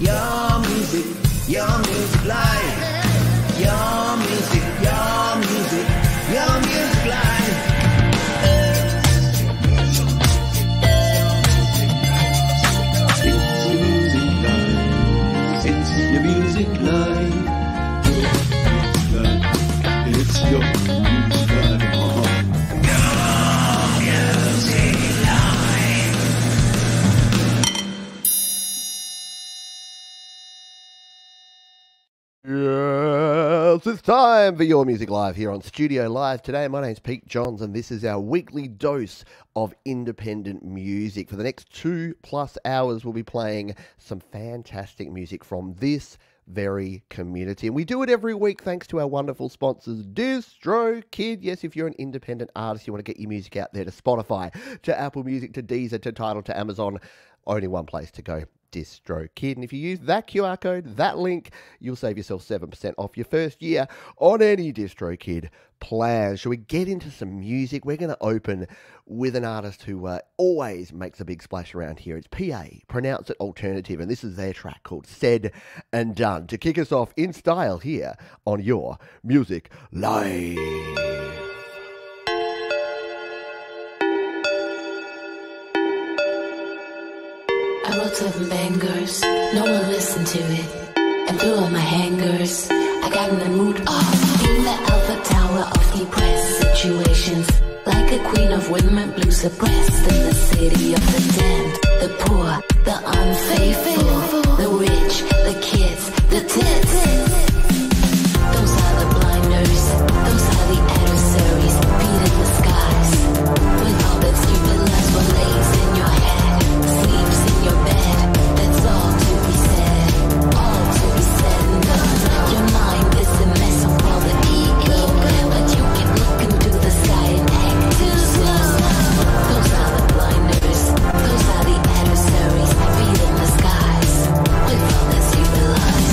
your music, your music live. Your music, your music, your music live. It's your music live. It's your music live. Yes, it's time for Your Music Live here on Studio Live. Today, my name's Pete Johns, and this is our weekly dose of independent music. For the next 2+ hours, we'll be playing some fantastic music from this very community. And we do it every week thanks to our wonderful sponsors, DistroKid. Yes, if you're an independent artist, you want to get your music out there to Spotify, to Apple Music, to Deezer, to Tidal, to Amazon, only one place to go. DistroKid. And if you use that QR code, that link, you'll save yourself 7% off your first year on any DistroKid plan. Shall we get into some music? We're going to open with an artist who always makes a big splash around here. It's PA, Pronounce It Alternative, and this is their track called Said and Done to kick us off in style here on Your Music Live. I wrote 7 bangers, no one listened to it. And through all my hangers, I got in the mood off. In the alpha tower of depressed situations, like a queen of women blue suppressed in the city of the damned, the poor, the unfaithful, the rich, the kids, the tits. Those are the blinders, those are the adversaries, feet in the skies. With all that stupid lust what lays in your head, sleeps in your bed, that's all to be said, all to be said and done. Your mind is a mess of all the ego, but you keep looking to the sky and act too slow. Those are the blinders, those are the adversaries, feet in the skies, with all that stupid lies.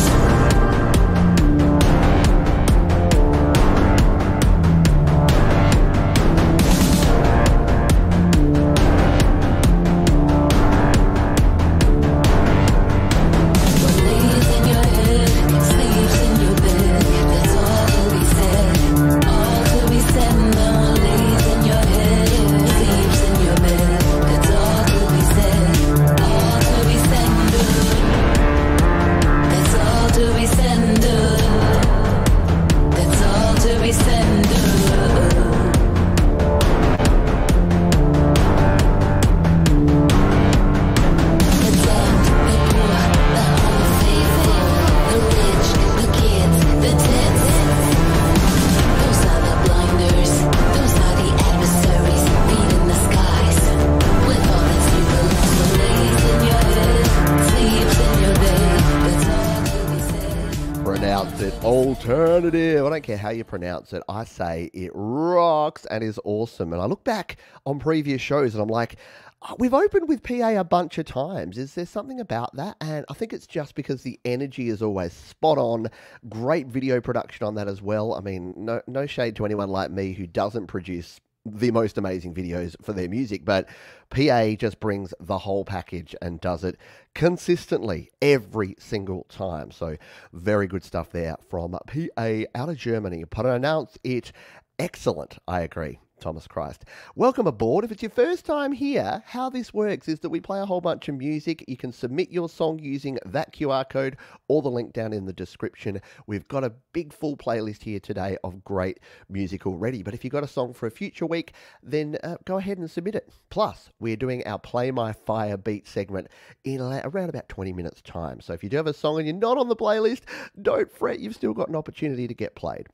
Alternative. I don't care how you pronounce it. I say it rocks and is awesome. And I look back on previous shows and I'm like, oh, we've opened with PA a bunch of times. Is there something about that? And I think it's just because the energy is always spot on. Great video production on that as well. I mean, no shade to anyone like me who doesn't produce the most amazing videos for their music, but PA just brings the whole package and does it consistently every single time. So very good stuff there from PA out of Germany. Pronounce it excellent. I agree. Thomas Christ. Welcome aboard. If it's your first time here, how this works is that we play a whole bunch of music. You can submit your song using that QR code or the link down in the description. We've got a big full playlist here today of great music already. But if you've got a song for a future week, then go ahead and submit it. Plus, we're doing our Play My Fire Beat segment in around about 20 minutes time. So if you do have a song and you're not on the playlist, don't fret. You've still got an opportunity to get played.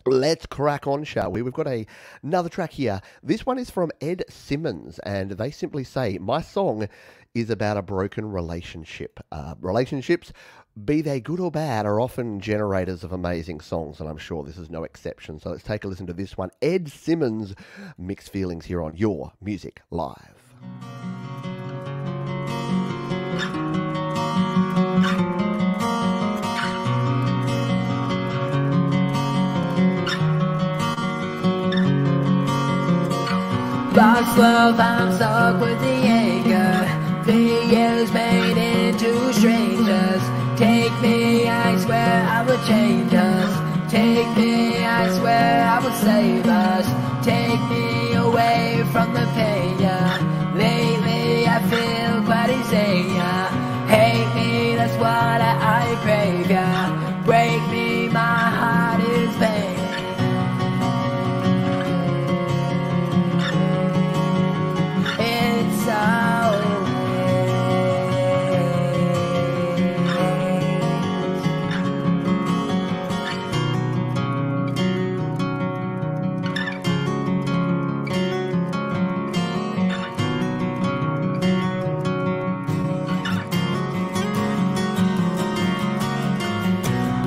Let's crack on, shall we? We've got another track here. This one is from Ed Simmons, and they simply say, my song is about a broken relationship. Relationships, be they good or bad, are often generators of amazing songs, and I'm sure this is no exception. So let's take a listen to this one. Ed Simmons, Mixed Feelings here on Your Music Live. Box 12, I'm stuck with the anger. 3 years made into strangers.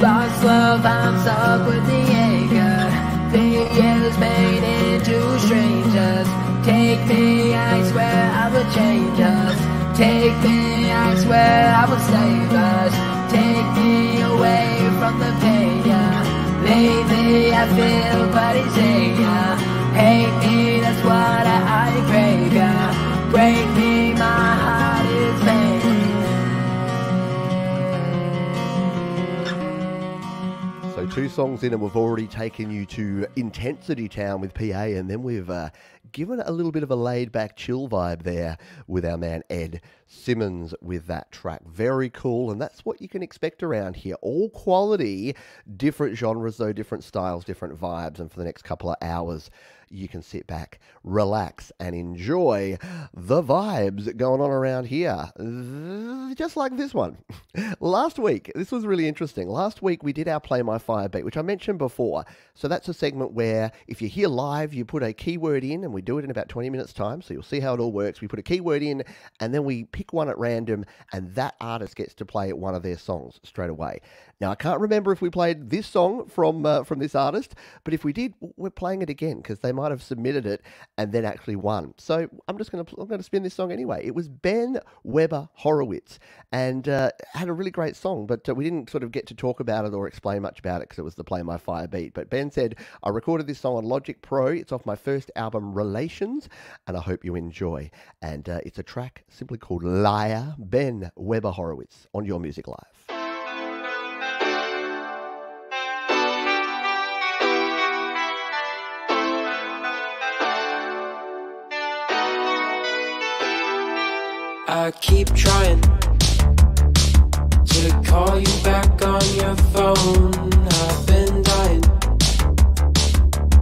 Lost love, I'm stuck with the anger. 3 years made into strangers. Take me, I swear I will change us. Take me, I swear I will save us. Take me away from the pain, yeah. Lately I feel bloody saying, yeah. Hate me, that's what I crave, yeah. Break me, my heart is pain. So 2 songs in and we've already taken you to Intensity Town with PA, and then we've given a little bit of a laid-back chill vibe there with our man Ed Simmons with that track. Very cool, and that's what you can expect around here. All quality, different genres though, different styles, different vibes, and for the next couple of hours you can sit back, relax, and enjoy the vibes going on around here. Just like this one. Last week, this was really interesting. Last week, we did our Play My Fire beat, which I mentioned before. So that's a segment where if you're here live, you put a keyword in, and we do it in about 20 minutes time. So you'll see how it all works. We put a keyword in, and then we pick one at random, and that artist gets to play one of their songs straight away. Now, I can't remember if we played this song from this artist, but if we did, we're playing it again because they might have submitted it and then actually won. So I'm going to spin this song anyway. It was Ben Weber Horowitz, and had a really great song, but we didn't sort of get to talk about it or explain much about it because it was the Play My Fire beat. But Ben said, I recorded this song on Logic Pro. It's off my first album, Relations, and I hope you enjoy. And it's a track simply called Liar, Ben Weber Horowitz on Your Music Live. I keep trying to call you back on your phone. I've been dying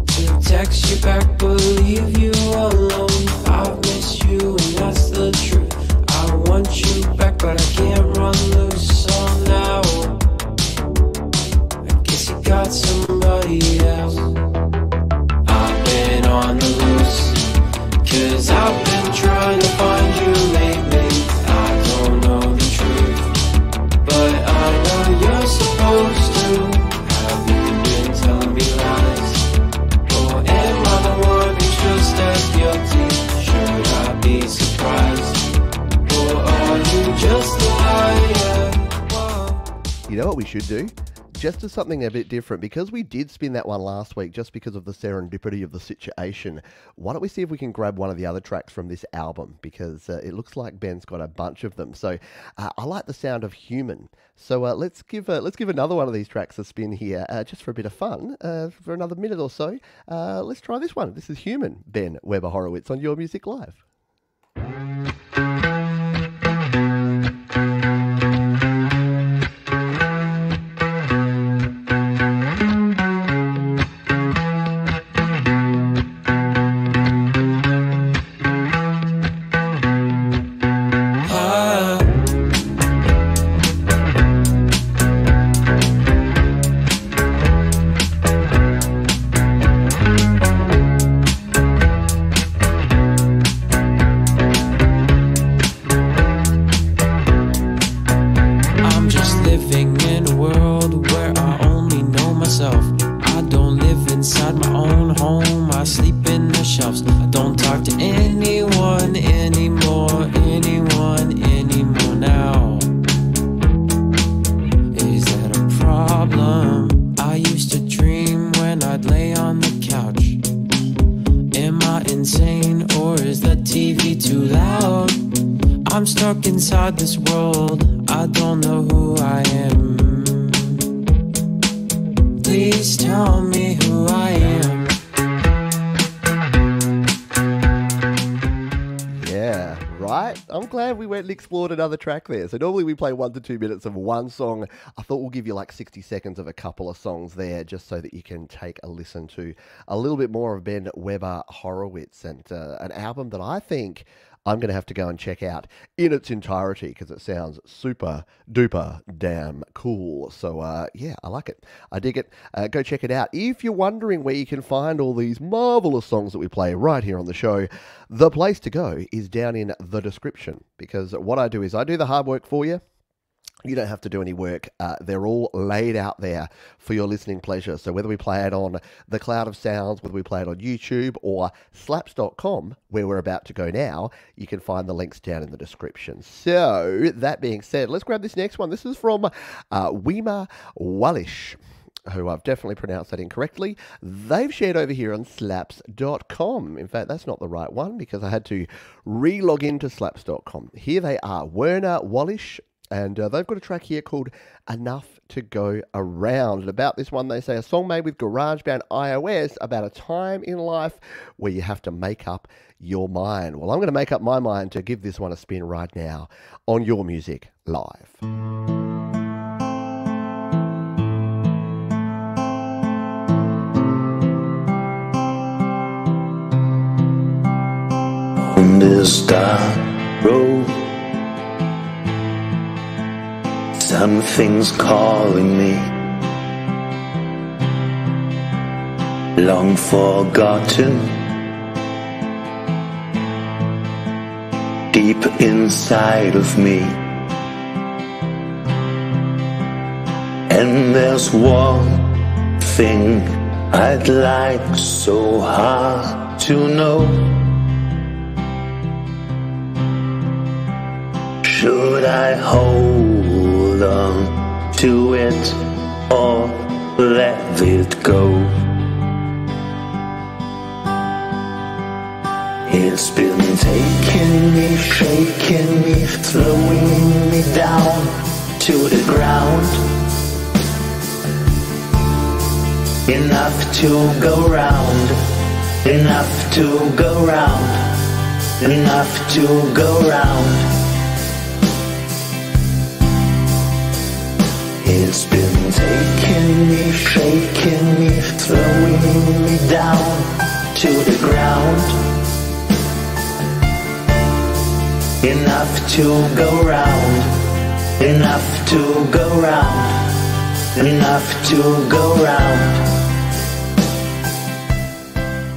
to text you back, but leave you alone. I've missed you and that's the truth. I want you back, but I can't run loose. So now I guess you got somebody else. I've been on the loose, 'cause I've been trying to find you lately. I don't know the truth, but I know you're supposed to. Have you been telling me lies? Or am I the one who's just as guilty? Should I be surprised? Or are you just a liar? Whoa. You know what we should do? Just as something a bit different, because we did spin that one last week just because of the serendipity of the situation, why don't we see if we can grab one of the other tracks from this album, because it looks like Ben's got a bunch of them. So I like the sound of Human. So let's give another one of these tracks a spin here, just for a bit of fun, for another minute or so. Let's try this one. This is Human, Ben Weber Horowitz on Your Music Live. Inside this world, I don't know who I am. Please tell me who I am. Yeah, right? I'm glad we went and explored another track there. So normally we play 1 to 2 minutes of one song. I thought we'll give you like 60 seconds of a couple of songs there just so that you can take a listen to a little bit more of Ben Weber Horowitz, and an album that I think I'm going to have to go and check out in its entirety because it sounds super duper damn cool. So, yeah, I like it. I dig it. Go check it out. If you're wondering where you can find all these marvelous songs that we play right here on the show, the place to go is down in the description, because what I do is I do the hard work for you. You don't have to do any work. They're all laid out there for your listening pleasure. So whether we play it on the Cloud of Sounds, whether we play it on YouTube or slaps.com, where we're about to go now, you can find the links down in the description. So that being said, let's grab this next one. This is from Weema Wallish, who I've definitely pronounced that incorrectly. They've shared over here on slaps.com. In fact, that's not the right one because I had to re-log into slaps.com. Here they are, Werner Wallish. And they've got a track here called Enough to Go Around. And about this one, they say a song made with GarageBand iOS about a time in life where you have to make up your mind. Well, I'm going to make up my mind to give this one a spin right now on Your Music Live. On this dark road, something's calling me, long forgotten, deep inside of me. And there's one thing I'd like so hard to know. Should I hold on to it or let it go? It's been taking me, shaking me, throwing me down to the ground. Enough to go round, enough to go round, enough to go round. It's been taking me, shaking me, throwing me down to the ground. Enough to go round, enough to go round, enough to go round.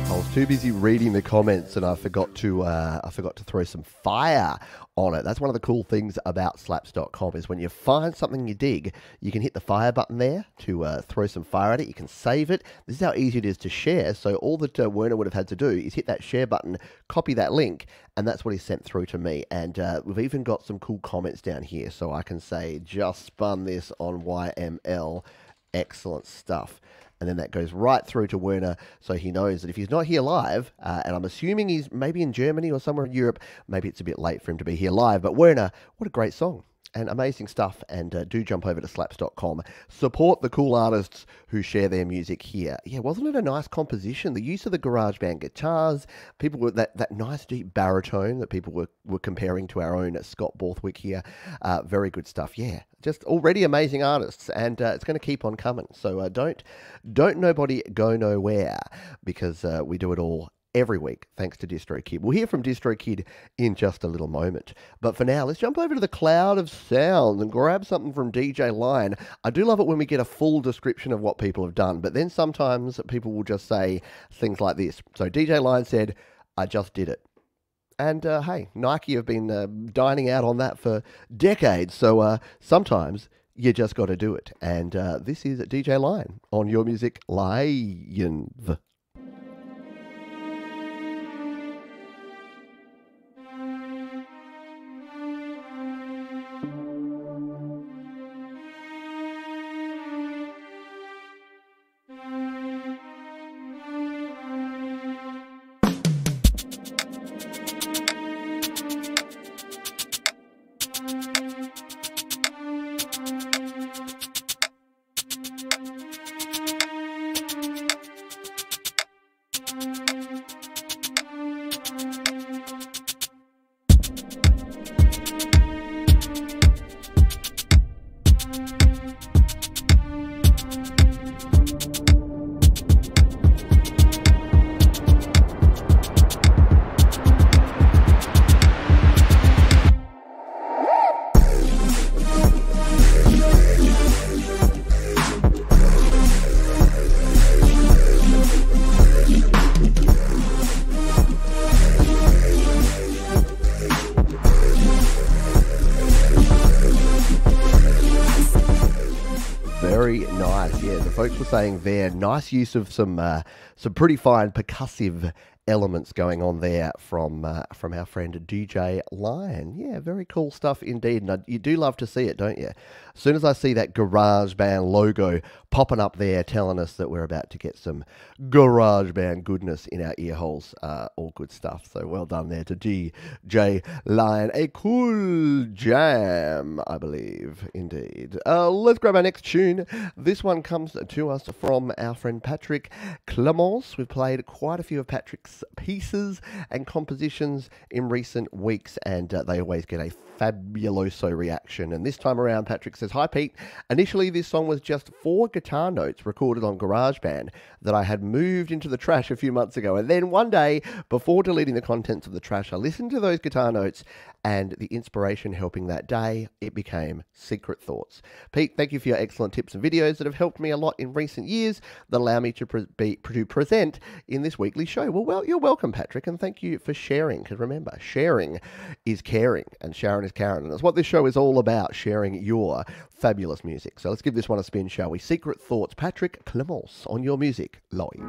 I was too busy reading the comments and I forgot to throw some fire on it. That's one of the cool things about slaps.com is when you find something you dig, you can hit the fire button there to throw some fire at it. You can save it. This is how easy it is to share. So all that Werner would have had to do is hit that share button, copy that link, and that's what he sent through to me. And we've even got some cool comments down here. So I can say, just spun this on YML. Excellent stuff. And then that goes right through to Werner, so he knows that if he's not here live, and I'm assuming he's maybe in Germany or somewhere in Europe, maybe it's a bit late for him to be here live, but Werner, what a great song. And amazing stuff, and do jump over to slaps.com. Support the cool artists who share their music here. Yeah, wasn't it a nice composition? The use of the GarageBand guitars, people with that nice deep baritone that people were comparing to our own Scott Borthwick here. Very good stuff, yeah. Just already amazing artists, and it's going to keep on coming. So don't nobody go nowhere, because we do it all every week, thanks to DistroKid. We'll hear from DistroKid in just a little moment. But for now, let's jump over to the Cloud of Sounds and grab something from DJ Line. I do love it when we get a full description of what people have done, but then sometimes people will just say things like this. So DJ Line said, "I just did it." And hey, Nike have been dining out on that for decades, so sometimes you just got to do it. And this is DJ Line on Your Music Live. very nice. Yeah, the folks were saying there, nice use of some pretty fine percussive elements going on there from our friend DJ Lion. Yeah, very cool stuff indeed. And you do love to see it, don't you? As soon as I see that GarageBand logo popping up there telling us that we're about to get some GarageBand goodness in our ear holes, all good stuff. So well done there to DJ Lion. A cool jam, I believe, indeed. Let's grab our next tune. This one comes to us from our friend Patrick Clemence. We've played quite a few of Patrick's pieces and compositions in recent weeks, and they always get a fabuloso reaction. And this time around, Patrick says, "Hi Pete, initially this song was just 4 guitar notes recorded on GarageBand that I had moved into the trash a few months ago, and then one day before deleting the contents of the trash, I listened to those guitar notes and the inspiration helping that day, it became Secret Thoughts." Pete, thank you for your excellent tips and videos that have helped me a lot in recent years that allow me to present in this weekly show. Well, you're welcome, Patrick, and thank you for sharing, because remember, sharing is caring, and Sharon is Karen, and that's what this show is all about, sharing your fabulous music. So let's give this one a spin, shall we? Secret Thoughts, Patrick Clemence on Your Music Live.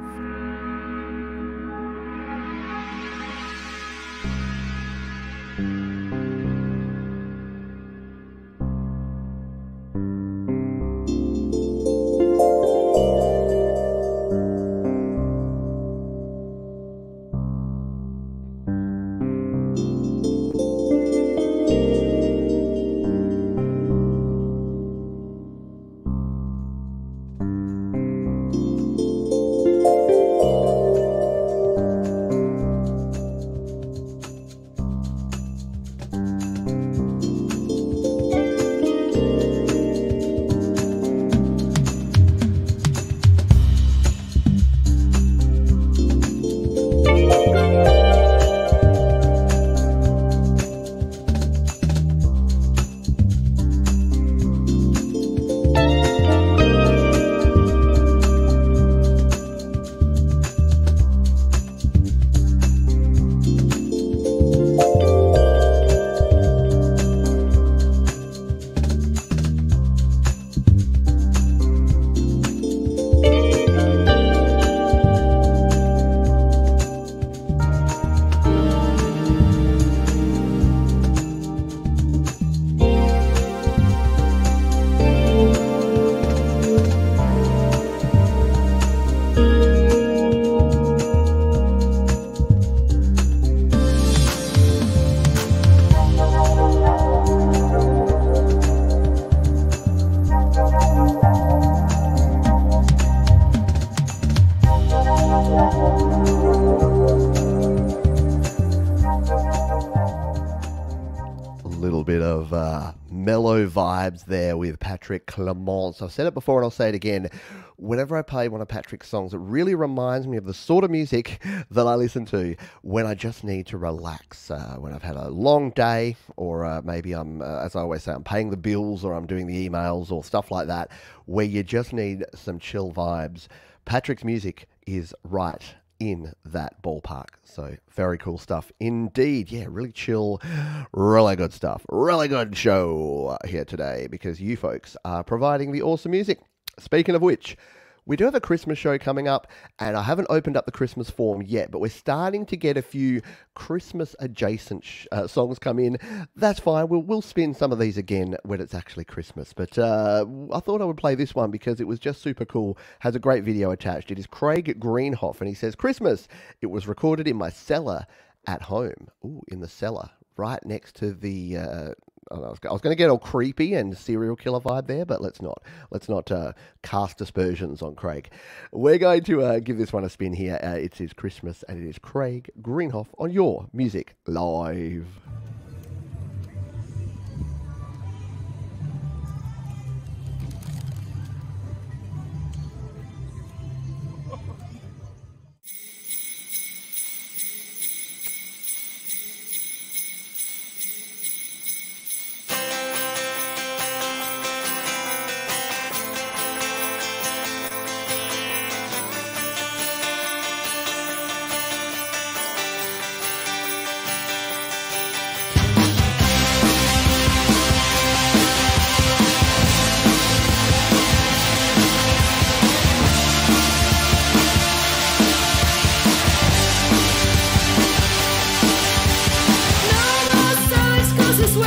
Mellow vibes there with Patrick Clemence. I've said it before and I'll say it again. Whenever I play one of Patrick's songs, it really reminds me of the sort of music that I listen to when I just need to relax. When I've had a long day, or maybe I'm, as I always say, I'm paying the bills, or I'm doing the emails or stuff like that, where you just need some chill vibes. Patrick's music is right in that ballpark. So very cool stuff indeed. Yeah, really chill, really good stuff. Really good show here today because you folks are providing the awesome music. Speaking of which, we do have a Christmas show coming up, and I haven't opened up the Christmas form yet, but we're starting to get a few Christmas-adjacent songs come in. That's fine. We'll spin some of these again when it's actually Christmas. But I thought I would play this one because it was just super cool. Has a great video attached. It is Craig Greenhoff, and he says, "Christmas. It was recorded in my cellar at home." Ooh, in the cellar, right next to the... I was going to get all creepy and serial killer vibe there, but let's not cast aspersions on Craig. We're going to give this one a spin here. It is Christmas, and it is Craig Greenhoff on Your Music Live.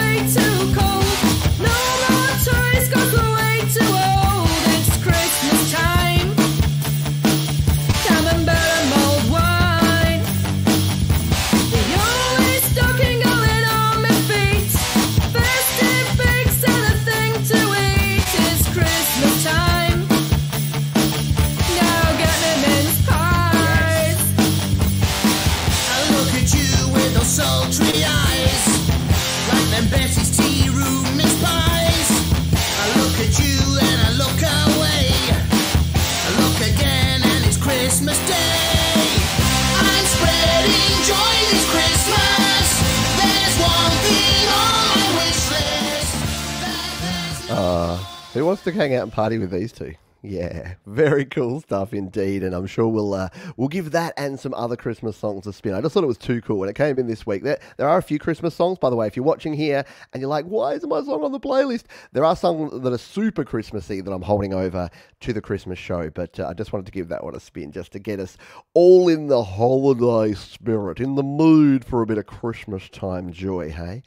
way too cold. No more toys 'cause we're way too old. It's Christmas time. Camembert and mulled wine. The only stocking going on my feet. Festive bakes and a thing to eat. It's Christmas time. Now get me mince pies. I look at you with those sultry eyes, like them Bessie's tea room mince pies. I look at you and I look away. I look again and it's Christmas Day. I'm spreading joy this Christmas. There's one thing on my wish list. Who wants to hang out and party with these two? Yeah, very cool stuff indeed, and I'm sure we'll give that and some other Christmas songs a spin. I just thought it was too cool when it came in this week. There are a few Christmas songs, by the way. If you're watching here and you're like, why isn't my song on the playlist? There are songs that are super Christmassy that I'm holding over to the Christmas show, but I just wanted to give that one a spin just to get us all in the holiday spirit, in the mood for a bit of Christmas time joy, hey?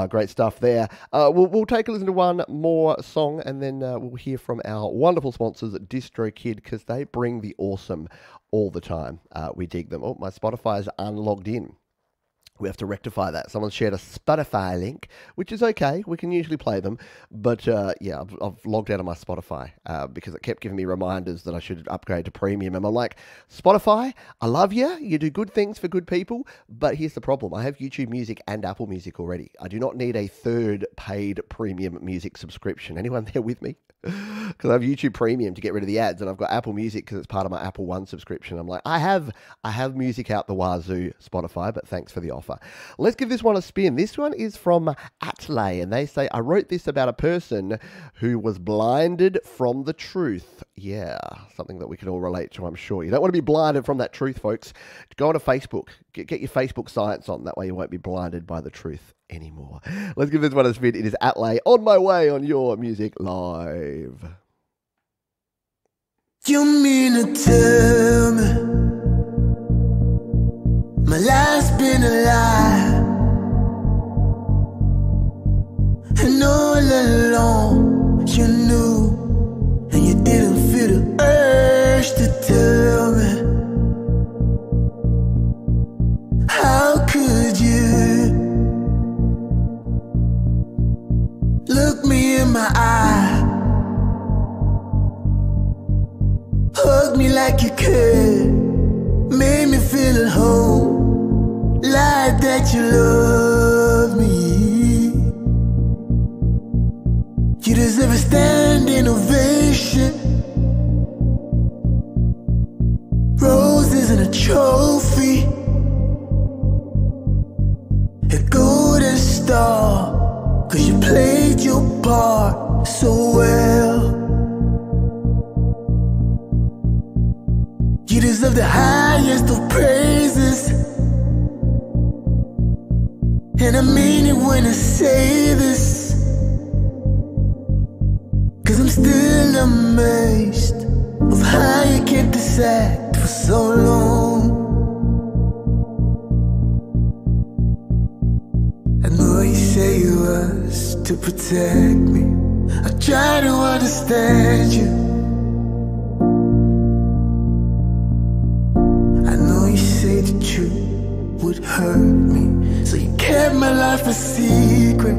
Great stuff there. We'll take a listen to one more song and then we'll hear from our wonderful sponsors at DistroKid because they bring the awesome all the time. We dig them. Oh, my Spotify is unlogged in. We have to rectify that. Someone shared a Spotify link, which is okay. We can usually play them. But yeah, I've logged out of my Spotify because it kept giving me reminders that I should upgrade to premium. And I'm like, Spotify, I love you. You do good things for good people. But here's the problem. I have YouTube Music and Apple Music already. I do not need a third paid premium music subscription. Anyone there with me? Because I have YouTube Premium to get rid of the ads, and I've got Apple Music because it's part of my Apple One subscription. I'm like, I have music out the wazoo, Spotify, but thanks for the offer. Let's give this one a spin. This one is from Atley, and they say, I wrote this about a person who was blinded from the truth. Yeah, something that we can all relate to, I'm sure. You don't want to be blinded from that truth, folks. Go onto Facebook. Get your Facebook science on. That way you won't be blinded by the truth anymore. Let's give this one a spin. It is Atley, On My Way on Your Music Live. You mean to tell me my life's been a lie, and all along you knew, and you didn't feel the urge to tell me. How could you look me in my eye, hug me like you could, made me feel at home, lied that you love me. You deserve a standing ovation, roses and a trophy, a golden star, 'cause you played your part so well. You deserve the highest of praises, and I mean it when I say this, 'cause I'm still amazed of how you kept this act for so long. I know you say you was to protect me, I try to understand you. Say the truth would hurt me, so you kept my life a secret.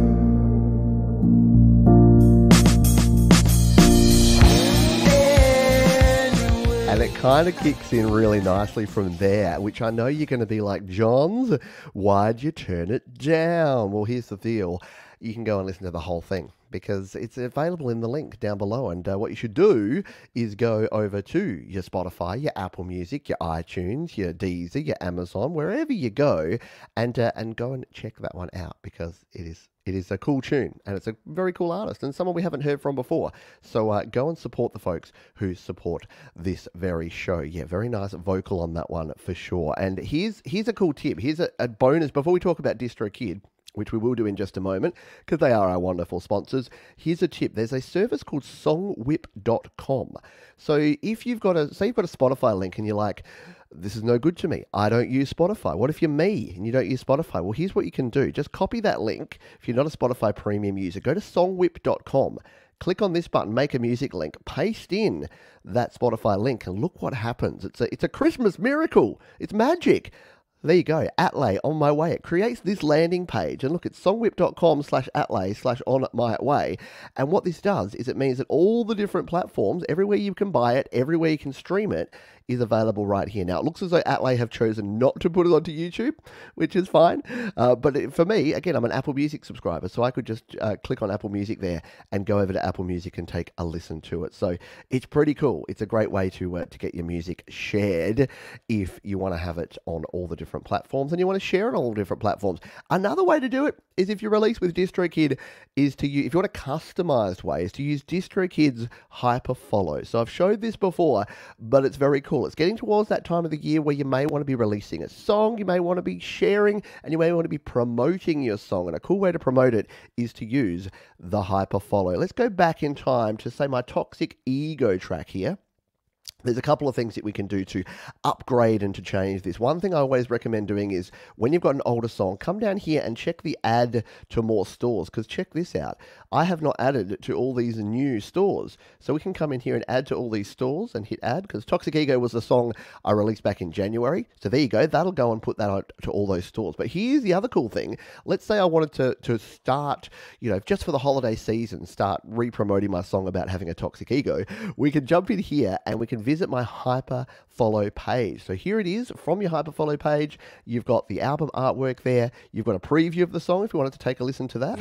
And it kind of kicks in really nicely from there, which I know you're going to be like, Johns, why'd you turn it down? Well, here's the deal. You can go and listen to the whole thing because it's available in the link down below. And what you should do is go over to your Spotify, your Apple Music, your iTunes, your Deezer, your Amazon, wherever you go, and go and check that one out because it is a cool tune and it's a very cool artist and someone we haven't heard from before. So go and support the folks who support this very show. Yeah, very nice vocal on that one for sure. And here's a cool tip. Here's a bonus before we talk about DistroKid, which we will do in just a moment, because they are our wonderful sponsors. Here's a tip. There's a service called songwhip.com. So if you've got a Spotify link and you're like, this is no good to me. I don't use Spotify. What if you're me and you don't use Spotify? Well, here's what you can do. Just copy that link. If you're not a Spotify premium user, go to songwhip.com. Click on this button, make a music link, paste in that Spotify link, and look what happens. It's a Christmas miracle. It's magic. There you go, Atlay, on my way. It creates this landing page, and look, it's songwhip.com/Atlay/on my way. And what this does is it means that all the different platforms, everywhere you can buy it, everywhere you can stream it, is available right here. Now, it looks as though Atlay have chosen not to put it onto YouTube, which is fine. For me, again, I'm an Apple Music subscriber, so I could just click on Apple Music there and go over to Apple Music and take a listen to it. So it's pretty cool. It's a great way to get your music shared if you want to have it on all the different platforms and you want to share it on all the different platforms. Another way to do it is if you release with DistroKid is to use, if you want a customized way, is to use DistroKid's Hyperfollow. So I've showed this before, but it's very cool. It's getting towards that time of the year where you may want to be releasing a song, you may want to be sharing, and you may want to be promoting your song. And a cool way to promote it is to use the Hyperfollow. Let's go back in time to, say, my Toxic Ego track here. There's a couple of things that we can do to upgrade and to change this. One thing I always recommend doing is when you've got an older song, come down here and check the add to more stores, because check this out. I have not added to all these new stores. So we can come in here and add to all these stores and hit add, because Toxic Ego was the song I released back in January. So there you go. That'll go and put that out to all those stores. But here's the other cool thing. Let's say I wanted to start, just for the holiday season, start re-promoting my song about having a toxic ego. We can jump in here and we can visit my Hyperfollow page. So here it is from your Hyperfollow page. You've got the album artwork there. You've got a preview of the song if you wanted to take a listen to that.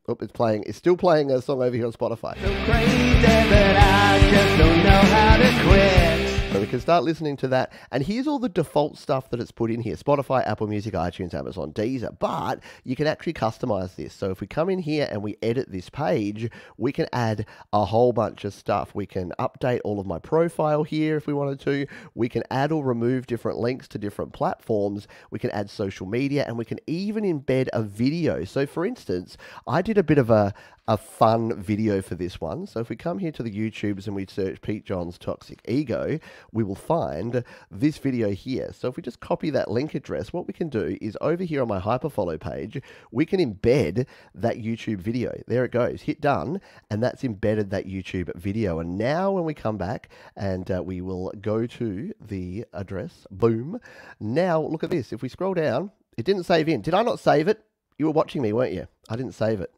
Oh, it's playing. It's still playing a song over here on Spotify. So crazy, but I just don't know how to quit. So we can start listening to that. And here's all the default stuff that it's put in here. Spotify, Apple Music, iTunes, Amazon, Deezer. But you can actually customize this. So if we come in here and we edit this page, we can add a whole bunch of stuff. We can update all of my profile here if we wanted to. We can add or remove different links to different platforms. We can add social media, and we can even embed a video. So for instance, I did a bit of a fun video for this one. So if we come here to the YouTubes and we search Pete Johns Toxic Ego, we will find this video here. So if we just copy that link address, what we can do is over here on my Hyperfollow page, we can embed that YouTube video. There it goes. Hit done, and that's embedded that YouTube video. And now when we come back and we will go to the address, boom. Now look at this. If we scroll down, it didn't save in. Did I not save it? You were watching me, weren't you? I didn't save it.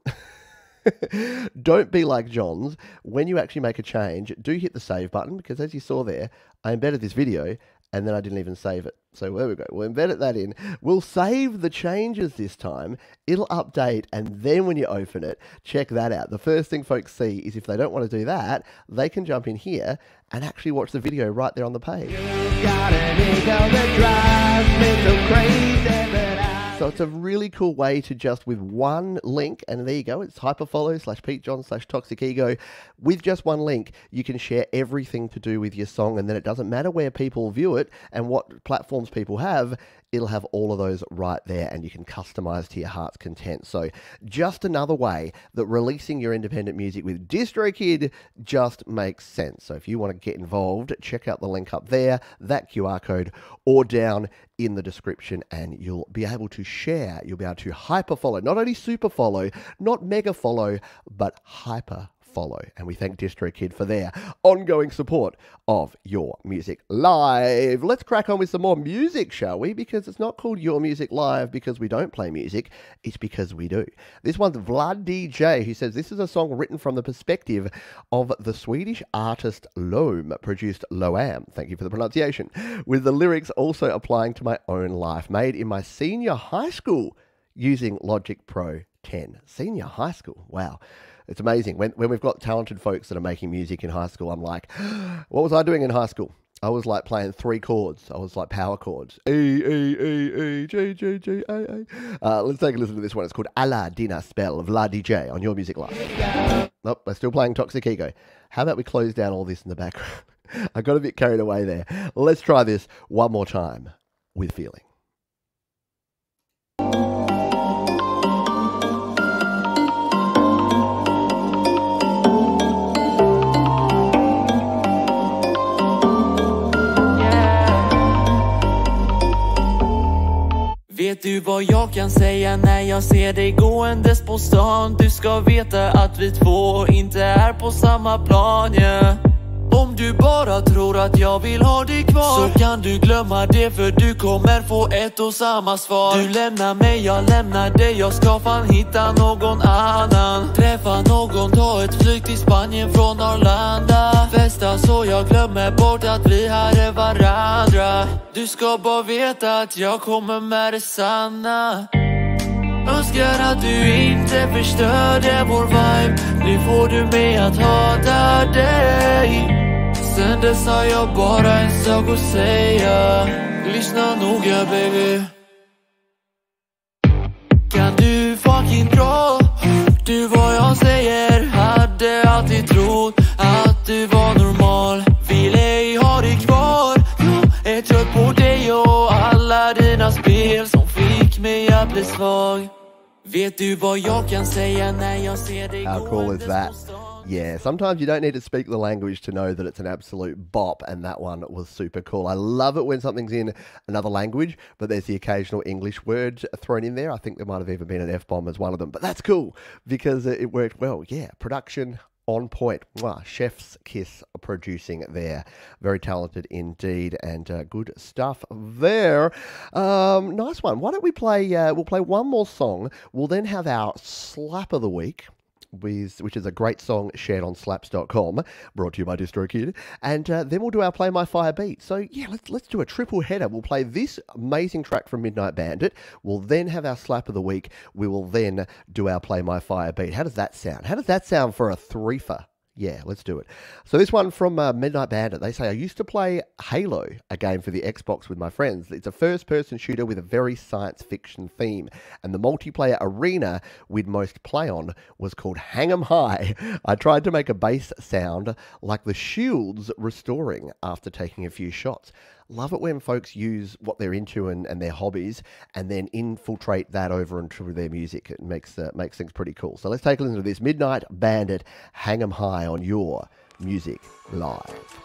Don't be like Johns. When you actually make a change, do hit the save button, because as you saw there, I embedded this video and then I didn't even save it. So there we go. We'll embed that in. We'll save the changes this time. It'll update, and then when you open it, check that out. The first thing folks see is if they don't want to do that, they can jump in here and actually watch the video right there on the page. Got an ego that drives me so crazy, but So it's a really cool way to just, with one link, and there you go, it's Hyperfollow/PeteJohns/Toxic Ego. With just one link, you can share everything to do with your song, and then it doesn't matter where people view it and what platforms people have, it'll have all of those right there, and you can customize to your heart's content. So just another way that releasing your independent music with DistroKid just makes sense. So if you want to get involved, check out the link up there, that QR code, or down in the description, and you'll be able to share, you'll be able to hyperfollow, not only super follow, not mega follow, but hyper follow. And we thank DistroKid for their ongoing support of Your Music Live. Let's crack on with some more music, shall we? Because it's not called Your Music Live because we don't play music, it's because we do. This one's Vlad DJ, who says this is a song written from the perspective of the Swedish artist Loam, produced Loam, thank you for the pronunciation, with the lyrics also applying to my own life, made in my senior high school using Logic Pro 10. Senior high school, wow. It's amazing. When we've got talented folks that are making music in high school, I'm like, what was I doing in high school? I was like playing 3 chords. I was like power chords. A, J, J, J, A, A. Let's take a listen to this one. It's called Allah Dina Spell of Vlad DJ on Your Music Live. Nope, we're still playing Toxic Ego. How about we close down all this in the background? I got a bit carried away there. Let's try this one more time with feeling. Vet du vad jag kan säga när jag ser dig gåendes på stan? Du ska veta att vi två inte är på samma plan, yeah. Om du bara tror att jag vill ha dig kvar, så kan du glömma det, för du kommer få ett och samma svar. Du lämnar mig, jag lämnar dig. Jag ska fan hitta någon annan. Träffa någon, ta ett flyg till Spanien från Arlanda. Festa så jag glömmer bort att vi här är varandra. Du ska bara veta att jag kommer med det sanna. Önskar att du inte förstörde vår vibe. Nu får du mig att hata dig. Sen dess har jag bara en sak att säga. Lyssna noga baby. Kan du fucking dra? Du vad jag säger. Hade alltid trott att du var normal. Vill ej ha dig kvar. Jag är trött på dig och alla dina spel som fick mig att bli svag. Vet du vad jag kan säga när jag ser dig? How cool is that? Yeah, sometimes you don't need to speak the language to know that it's an absolute bop, and that one was super cool. I love it when something's in another language, but there's the occasional English word thrown in there. I think there might have even been an F-bomb as one of them, but that's cool because it worked well. Yeah, production on point. Mwah, chef's kiss producing there. Very talented indeed, and good stuff there. Nice one. Why don't we play, we'll play one more song. We'll then have our slap of the week, which is a great song shared on slaps.com, brought to you by DistroKid. And then we'll do our Play My Fire beat. So yeah, let's do a triple header. We'll play this amazing track from Midnight Bandit. We'll then have our slap of the week. We will then do our Play My Fire beat. How does that sound? How does that sound for a threefer? Yeah, let's do it. So this one from Midnight Bandit. They say, I used to play Halo, a game for the Xbox with my friends. It's a first-person shooter with a very science fiction theme. And the multiplayer arena we'd most play on was called Hang 'em High. I tried to make a bass sound like the shields restoring after taking a few shots. Love it when folks use what they're into and their hobbies and then infiltrate that over into their music. It makes things pretty cool. So let's take a listen to this. Midnight Bandit, Hang 'em High on your Music Live.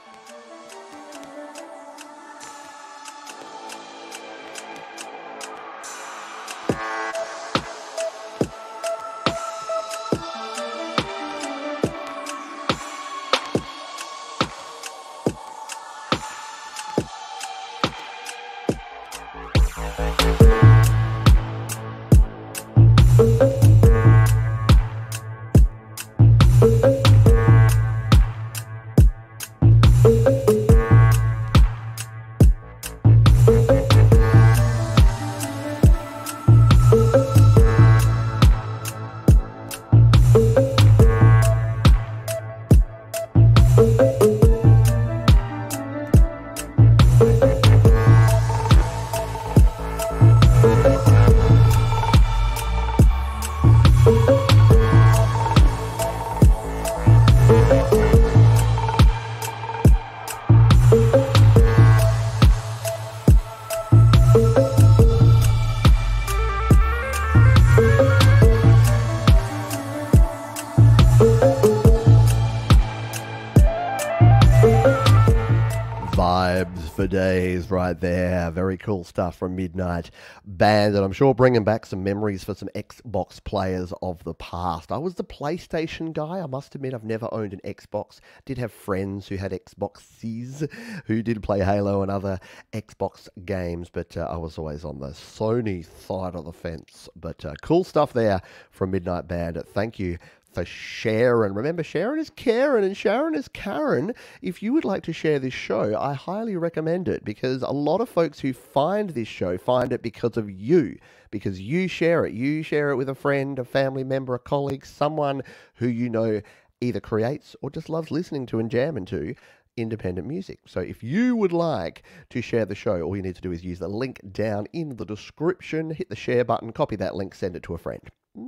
For days right there. Very cool stuff from Midnight Bandit. I'm sure bringing back some memories for some Xbox players of the past. I was the PlayStation guy. I must admit I've never owned an Xbox. Did have friends who had Xboxes who did play Halo and other Xbox games, but I was always on the Sony side of the fence. But cool stuff there from Midnight Bandit. Thank you for Sharon. Remember, Sharon is Karen and Sharon is Karen. If you would like to share this show, I highly recommend it, because a lot of folks who find this show find it because of you, because you share it. You share it with a friend, a family member, a colleague, someone who you know either creates or just loves listening to and jamming to independent music. So if you would like to share the show, all you need to do is use the link down in the description, hit the share button, copy that link, send it to a friend.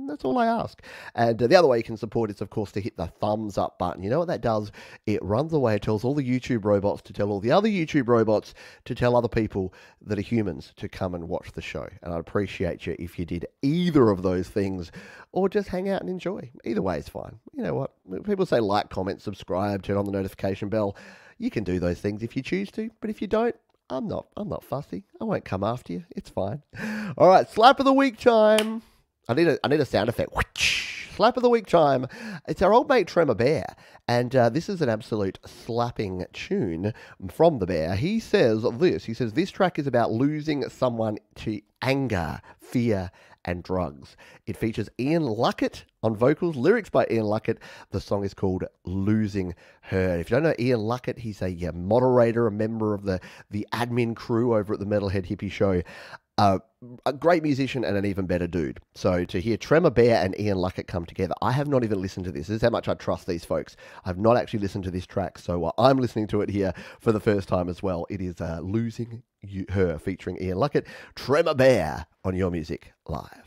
That's all I ask. And the other way you can support is, of course, to hit the thumbs up button. You know what that does? It runs away, it tells all the YouTube robots to tell all the other YouTube robots to tell other people that are humans to come and watch the show. And I'd appreciate you if you did either of those things, or just hang out and enjoy. Either way is fine. You know what? People say like, comment, subscribe, turn on the notification bell. You can do those things if you choose to, but if you don't, I'm not fussy. I won't come after you. It's fine. All right, slap of the week time. I need a sound effect. Slap of the week time. It's our old mate Tremor Bear, and this is an absolute slapping tune from the Bear. He says this. He says this track is about losing someone to anger, fear, and drugs. It features Ian Luckett on vocals, lyrics by Ian Luckett. The song is called Losing Her. If you don't know Ian Luckett, he's a moderator, a member of the admin crew over at the Metalhead Hippie Show. A great musician and an even better dude. So to hear Tremor Bear and Ian Luckett come together, I have not even listened to this. This is how much I trust these folks. I've not actually listened to this track, so I'm listening to it here for the first time as well. It is Losing Her featuring Ian Luckett. Tremor Bear on Your Music Live.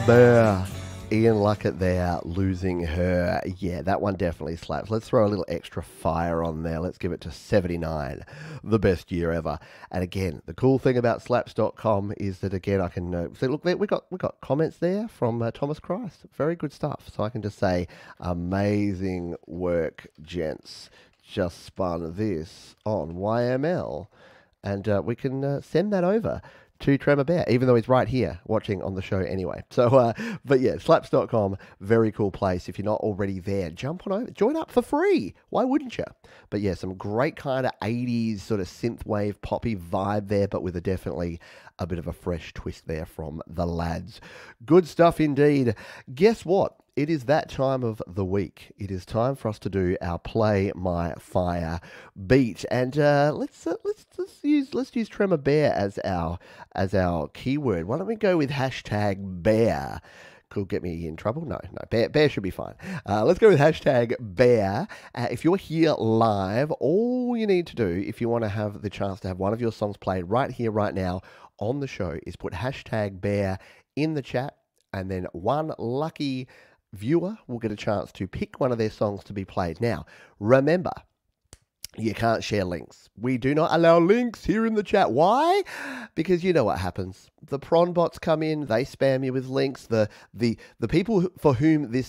Bear, Ian Luckett there, Losing Her. Yeah, that one definitely slaps. Let's throw a little extra fire on there. Let's give it to 79, the best year ever. And again, the cool thing about slaps.com is that, again, I can see, look, we got comments there from Thomas Christ. Very good stuff. So I can just say, amazing work, gents. Just spun this on YML. And we can send that over to Tremor Bear, even though he's right here watching on the show anyway. So, but yeah, slaps.com, very cool place. If you're not already there, jump on over, join up for free. Why wouldn't you? But yeah, some great kind of 80s sort of synthwave poppy vibe there, but with definitely a bit of a fresh twist there from the lads. Good stuff indeed. Guess what? It is that time of the week. It is time for us to do our Play My Fire beat, and let's use Tremor Bear as our keyword. Why don't we go with hashtag Bear? Could get me in trouble. No, Bear should be fine. Let's go with hashtag Bear. If you're here live, all you need to do, if you want to have the chance to have one of your songs played right here, right now on the show, is put hashtag Bear in the chat, and then one lucky viewer will get a chance to pick one of their songs to be played. Now, remember, you can't share links. We do not allow links here in the chat. Why? Because you know what happens. The prawn bots come in, they spam you with links. The people for whom this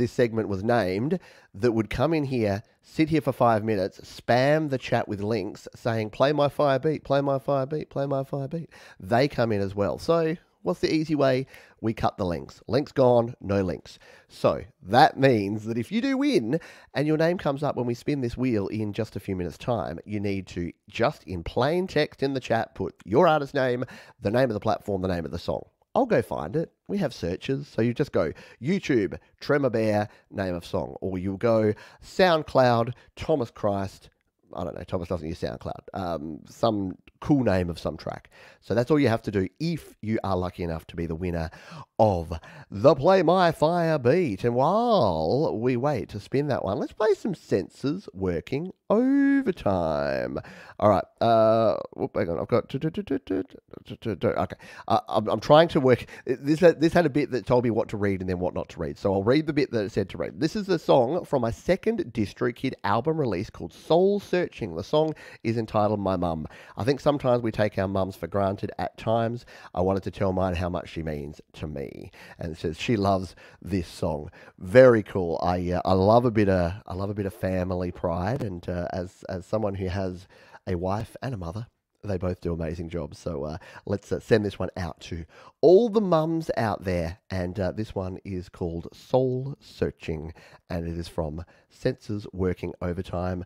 segment was named that would come in here, sit here for 5 minutes, spam the chat with links saying, play my fire beat, play my fire beat, play my fire beat. They come in as well. So what's the easy way? We cut the links. Links gone, no links. So that means that if you do win and your name comes up when we spin this wheel in just a few minutes' time, you need to just in plain text in the chat put your artist name, the name of the platform, the name of the song. I'll go find it. We have searches. So you just go YouTube, Tremor Bear, name of song. Or you'll go SoundCloud, Thomas Christ. I don't know, Thomas doesn't use SoundCloud. Some cool name of some track. So that's all you have to do if you are lucky enough to be the winner of the Play My Fire beat. And while we wait to spin that one, let's play some Senses Working Overtime. All right. Hang on. I've got... Okay. I'm trying to work... This had a bit that told me what to read and then what not to read. So I'll read the bit that it said to read. This is a song from my second DistroKid album release called Soul Searching. The song is entitled My Mum. I think sometimes we take our mums for granted at times. I wanted to tell mine how much she means to me. And it says she loves this song. Very cool. I love a bit of family pride, and as someone who has a wife and a mother, they both do amazing jobs. So let's send this one out to all the mums out there. And this one is called Soul Searching, and it is from Senses Working Overtime.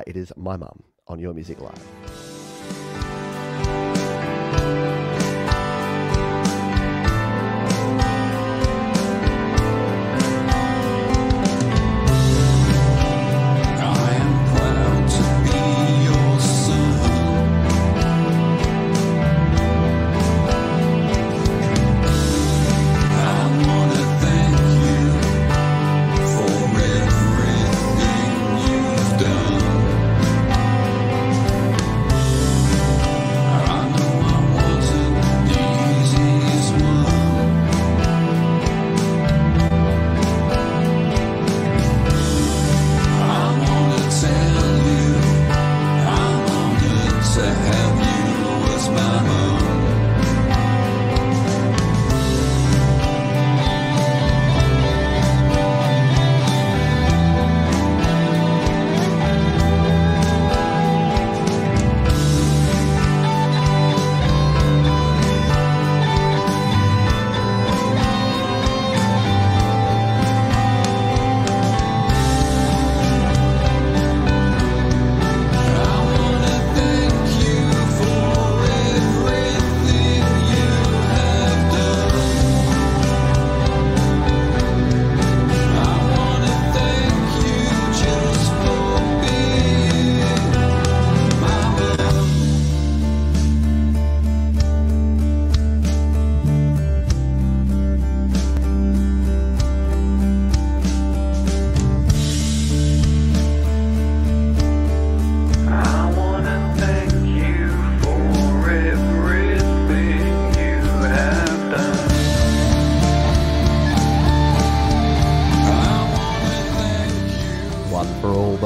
It is My Mum on Your Music Live.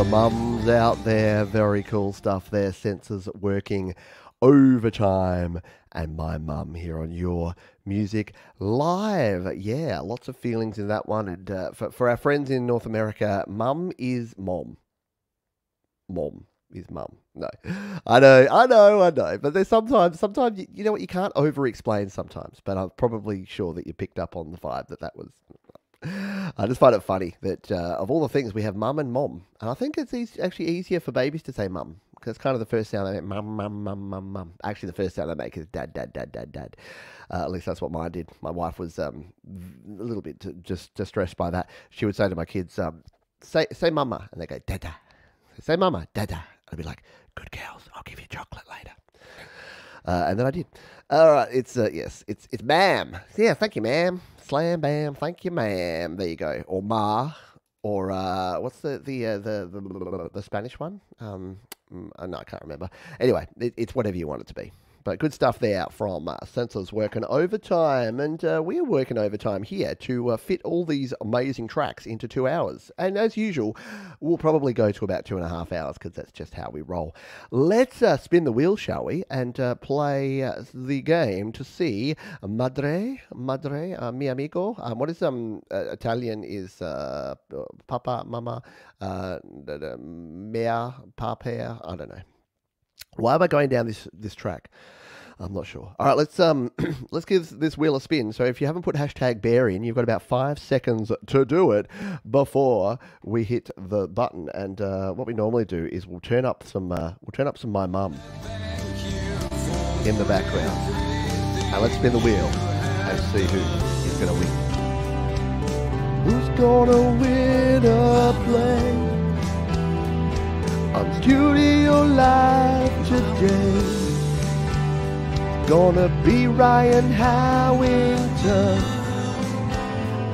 Mums out there, very cool stuff there. Senses Working Overtime, and My Mum here on Your Music Live. Yeah, lots of feelings in that one. And for our friends in North America, mum is mom. Mom is mum. No, I know. But there's sometimes you know what, you can't over-explain sometimes. But I'm probably sure that you picked up on the vibe that was. I just find it funny that of all the things we have mum and mom, and I think it's actually easier for babies to say mum, because it's kind of the first sound they make. Mum. Actually, the first sound they make is dad. At least that's what mine did. My wife was a little bit just distressed by that. She would say to my kids, say mama, and they go dada. Say mama, dada. I'd be like, good girls, I'll give you chocolate later. And then I did. All right, it's ma'am. Yeah, thank you, ma'am. Slam bam, thank you, ma'am. There you go. Or ma, or what's the Spanish one? No, I can't remember. Anyway, it's whatever you want it to be. But good stuff there from Senses Working Overtime. And we're working overtime here to fit all these amazing tracks into 2 hours. And as usual, we'll probably go to about 2.5 hours, because that's just how we roll. Let's spin the wheel, shall we? And play the game to see Madre, mi amigo. What is Italian is papa, mama, mea, papa, I don't know. Why am I going down this track? I'm not sure. All right, let's give this wheel a spin. So if you haven't put hashtag bear in, you've got about 5 seconds to do it before we hit the button. And what we normally do is we'll turn up some My Mum in the background. And let's spin the wheel. and see who is going to win. Who's gonna win a play on Studio Live today? Gonna be Ryan Howington.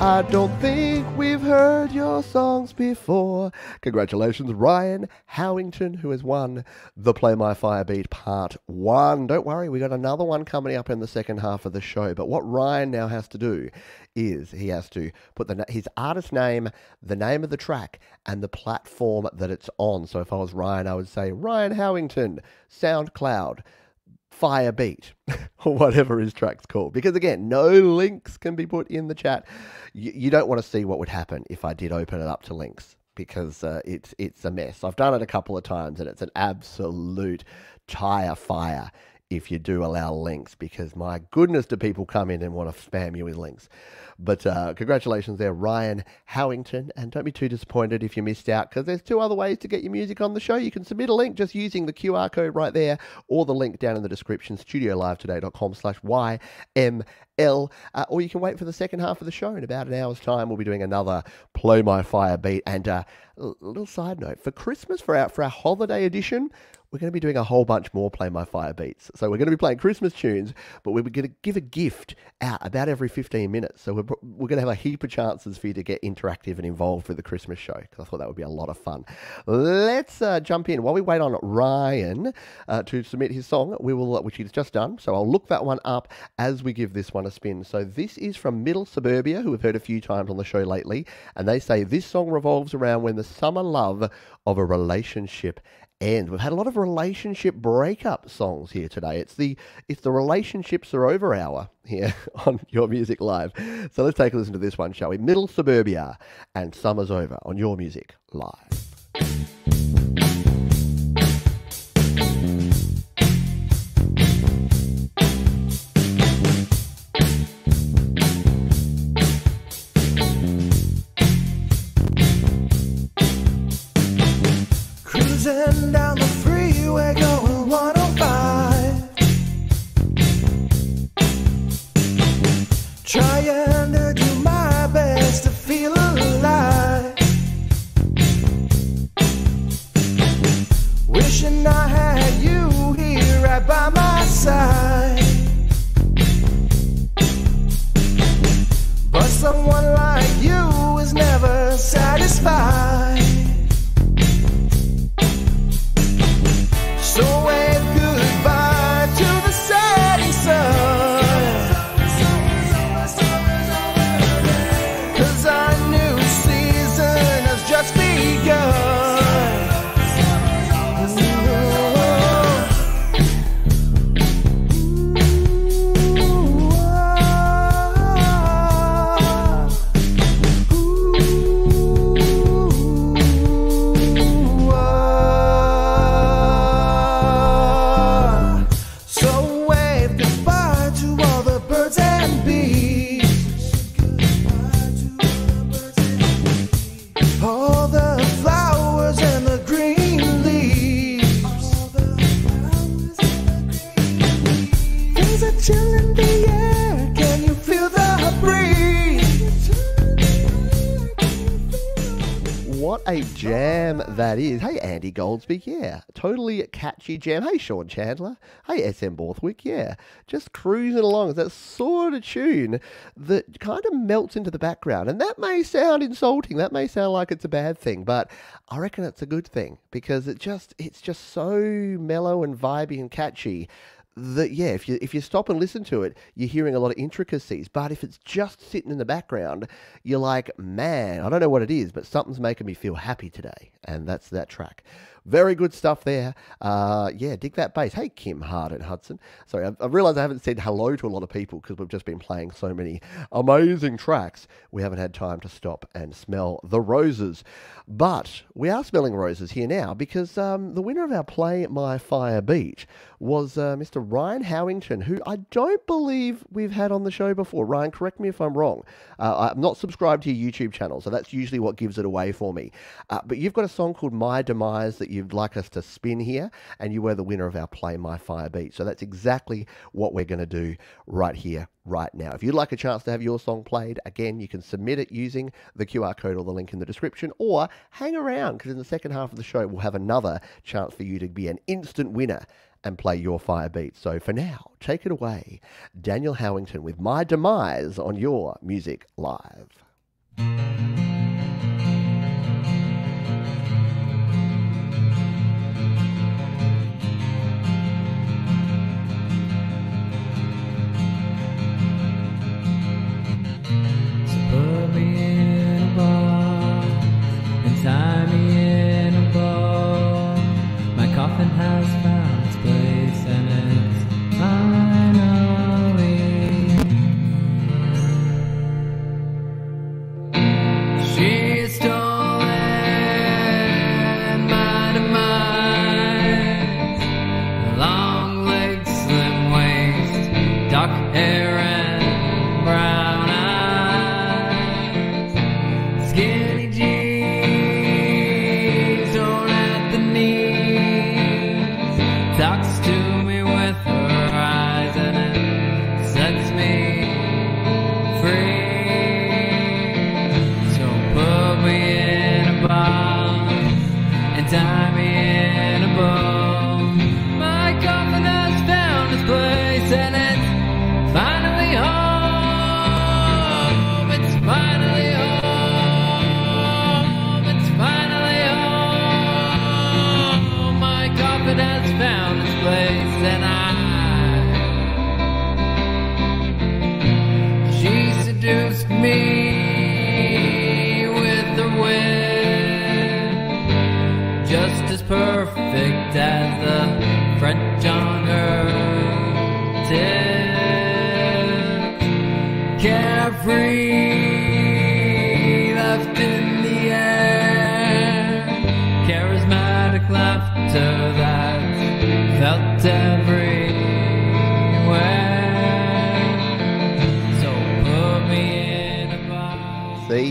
I don't think we've heard your songs before. Congratulations, Ryan Howington, who has won the Play My Fire Beat Part 1. Don't worry, we got another one coming up in the second half of the show. But what Ryan now has to do is he has to put his artist name, the name of the track, and the platform that it's on. So if I was Ryan, I would say Ryan Howington, SoundCloud, Fire Beat, or whatever his track's called. Because again, no links can be put in the chat. You don't want to see what would happen if I did open it up to links, because it's a mess. I've done it a couple of times and it's an absolute tire fire if you do allow links, because my goodness, do people come in and want to spam you with links. But congratulations there, Ryan Howington, and don't be too disappointed if you missed out, because there's two other ways to get your music on the show. You can submit a link just using the QR code right there, or the link down in the description, studiolivetoday.com/YML, or you can wait for the second half of the show. In about an hour's time, we'll be doing another Play My Fire Beat. And a little side note, for Christmas, for our holiday edition, we're going to be doing a whole bunch more Play My Fire Beats. So we're going to be playing Christmas tunes, but we're going to give a gift out about every 15 minutes. So we're going to have a heap of chances for you to get interactive and involved with the Christmas show, because I thought that would be a lot of fun. Let's jump in. While we wait on Ryan to submit his song, which he's just done. So I'll look that one up as we give this one a spin. So this is from Middle Suburbia, who we've heard a few times on the show lately. And they say this song revolves around when the summer love of a relationship ends. We've had a lot of relationship breakup songs here today. It's the relationships are over hour here on Your Music Live. So let's take a listen to this one, shall we? Middle Suburbia and Summer's Over on Your Music Live. Cruising down the freeway going 105, trying to do my best to feel alive, wishing I had you here right by my side. But someone like you is never satisfied. So wave goodbye to the setting sun, 'cause our new season has just begun. Chill in the air, can you feel the breeze? What a jam that is. Hey, Andy Goldsby, yeah. Totally catchy jam. Hey, Sean Chandler. Hey, SM Borthwick, yeah. Just cruising along. It's that sort of tune that kind of melts into the background. And that may sound insulting. That may sound like it's a bad thing. But I reckon it's a good thing, because it's just so mellow and vibey and catchy that, yeah, if you stop and listen to it, you're hearing a lot of intricacies. But if it's just sitting in the background, you're like, man, I don't know what it is, but something's making me feel happy today. And that's that track. Very good stuff there. Yeah, dig that bass. Hey, Kim Hart and Hudson. Sorry, I realised I haven't said hello to a lot of people because we've just been playing so many amazing tracks. We haven't had time to stop and smell the roses. But we are smelling roses here now, because the winner of our Play My Fire Beat was Mr. Ryan Howington, who I don't believe we've had on the show before. Ryan, correct me if I'm wrong. I'm not subscribed to your YouTube channel, so that's usually what gives it away for me. But you've got a song called My Demise that you'd like us to spin here, and you were the winner of our Play My Fire beat. So that's exactly what we're going to do right here, right now. If you'd like a chance to have your song played, again, you can submit it using the QR code or the link in the description, or hang around, because in the second half of the show, we'll have another chance for you to be an instant winner and play your fire beat. So for now, take it away, Daniel Howington with My Demise on Your Music Live. Put me in a ball and tie me in a bow. My coffin has found its place and it's finally. She stolen my demise. Long legs, slim waist, dark hair and brown eyes. Skinny jeans torn at the knees. Talks to me with her eyes and it sets me free. So put me in a box and tie me in a bow. My coffin has found its place and it's finally home. It's finally home. It's finally home. My coffin has found its place and she seduced me with her wit, just as perfect as the French on her tips. Carefree, left in the air, charismatic laughter that felt everywhere. So put me in a box. See,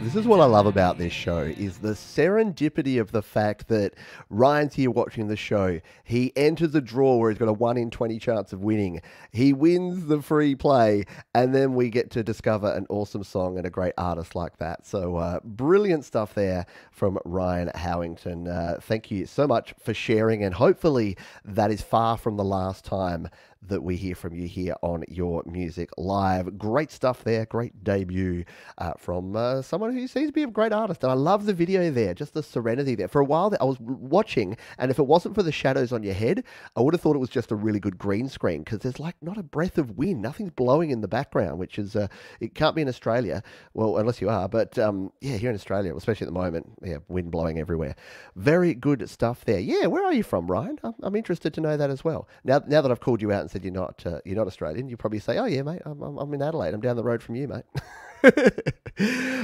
this is what I love about this show, is the serendipity of the fact that Ryan's here watching the show. He enters a draw where he's got a 1 in 20 chance of winning. He wins the free play, and then we get to discover an awesome song and a great artist like that. So brilliant stuff there from Ryan Howington. Thank you so much for sharing, and hopefully that is far from the last time that we hear from you here on Your Music Live. Great stuff there, great debut from someone who seems to be a great artist. And I love the video there, just the serenity there. For a while I was watching, and if it wasn't for the shadows on your head, I would have thought it was just a really good green screen, because there's like not a breath of wind, nothing's blowing in the background, which is, it can't be in Australia, well, unless you are, but yeah, here in Australia, especially at the moment, yeah, wind blowing everywhere. Very good stuff there. Yeah, where are you from, Ryan? I'm interested to know that as well. Now that I've called you out and said you're not Australian, you probably say, oh yeah, mate, I'm in Adelaide. I'm down the road from you, mate.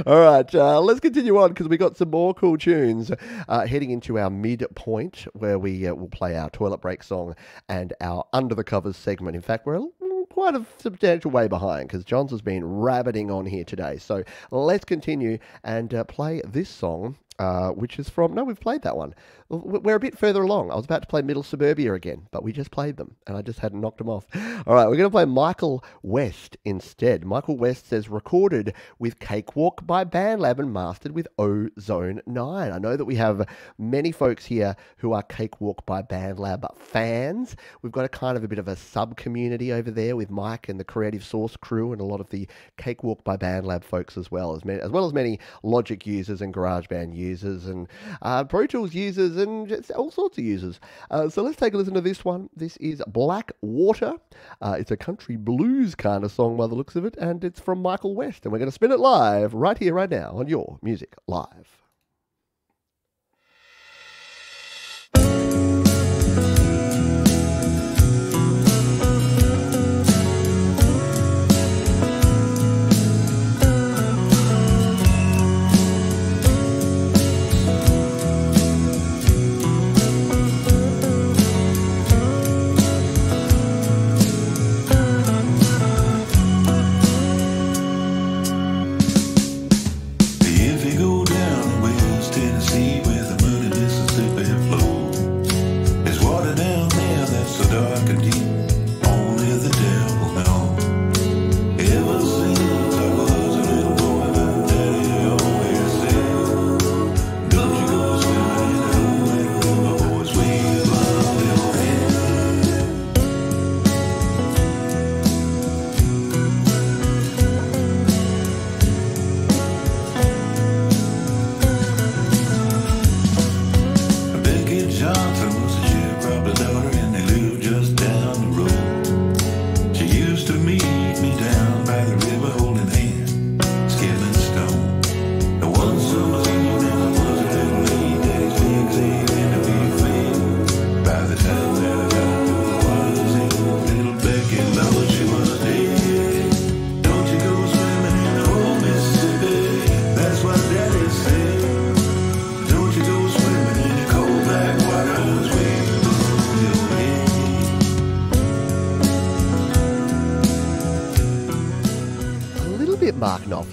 All right, let's continue on, because we got some more cool tunes heading into our midpoint, where we will play our toilet break song and our Under the Covers segment. In fact, we're quite a substantial way behind, because Johns has been rabbiting on here today. So let's continue and play this song, which is from... No, we've played that one. We're a bit further along. I was about to play Middle Suburbia again, but we just played them, and I just hadn't knocked them off. All right, we're going to play Michael West instead. Michael West says, recorded with Cakewalk by BandLab and mastered with Ozone 9. I know that we have many folks here who are Cakewalk by BandLab fans. We've got a bit of a sub-community over there with Mike and the Creative Source crew, and a lot of the Cakewalk by BandLab folks as well as many Logic users and GarageBand users and Pro Tools users and just all sorts of users. So let's take a listen to this one. This is Black Water. It's a country blues kind of song by the looks of it, and it's from Michael West, and we're going to spin it live right here, right now on Your Music Live. If you go down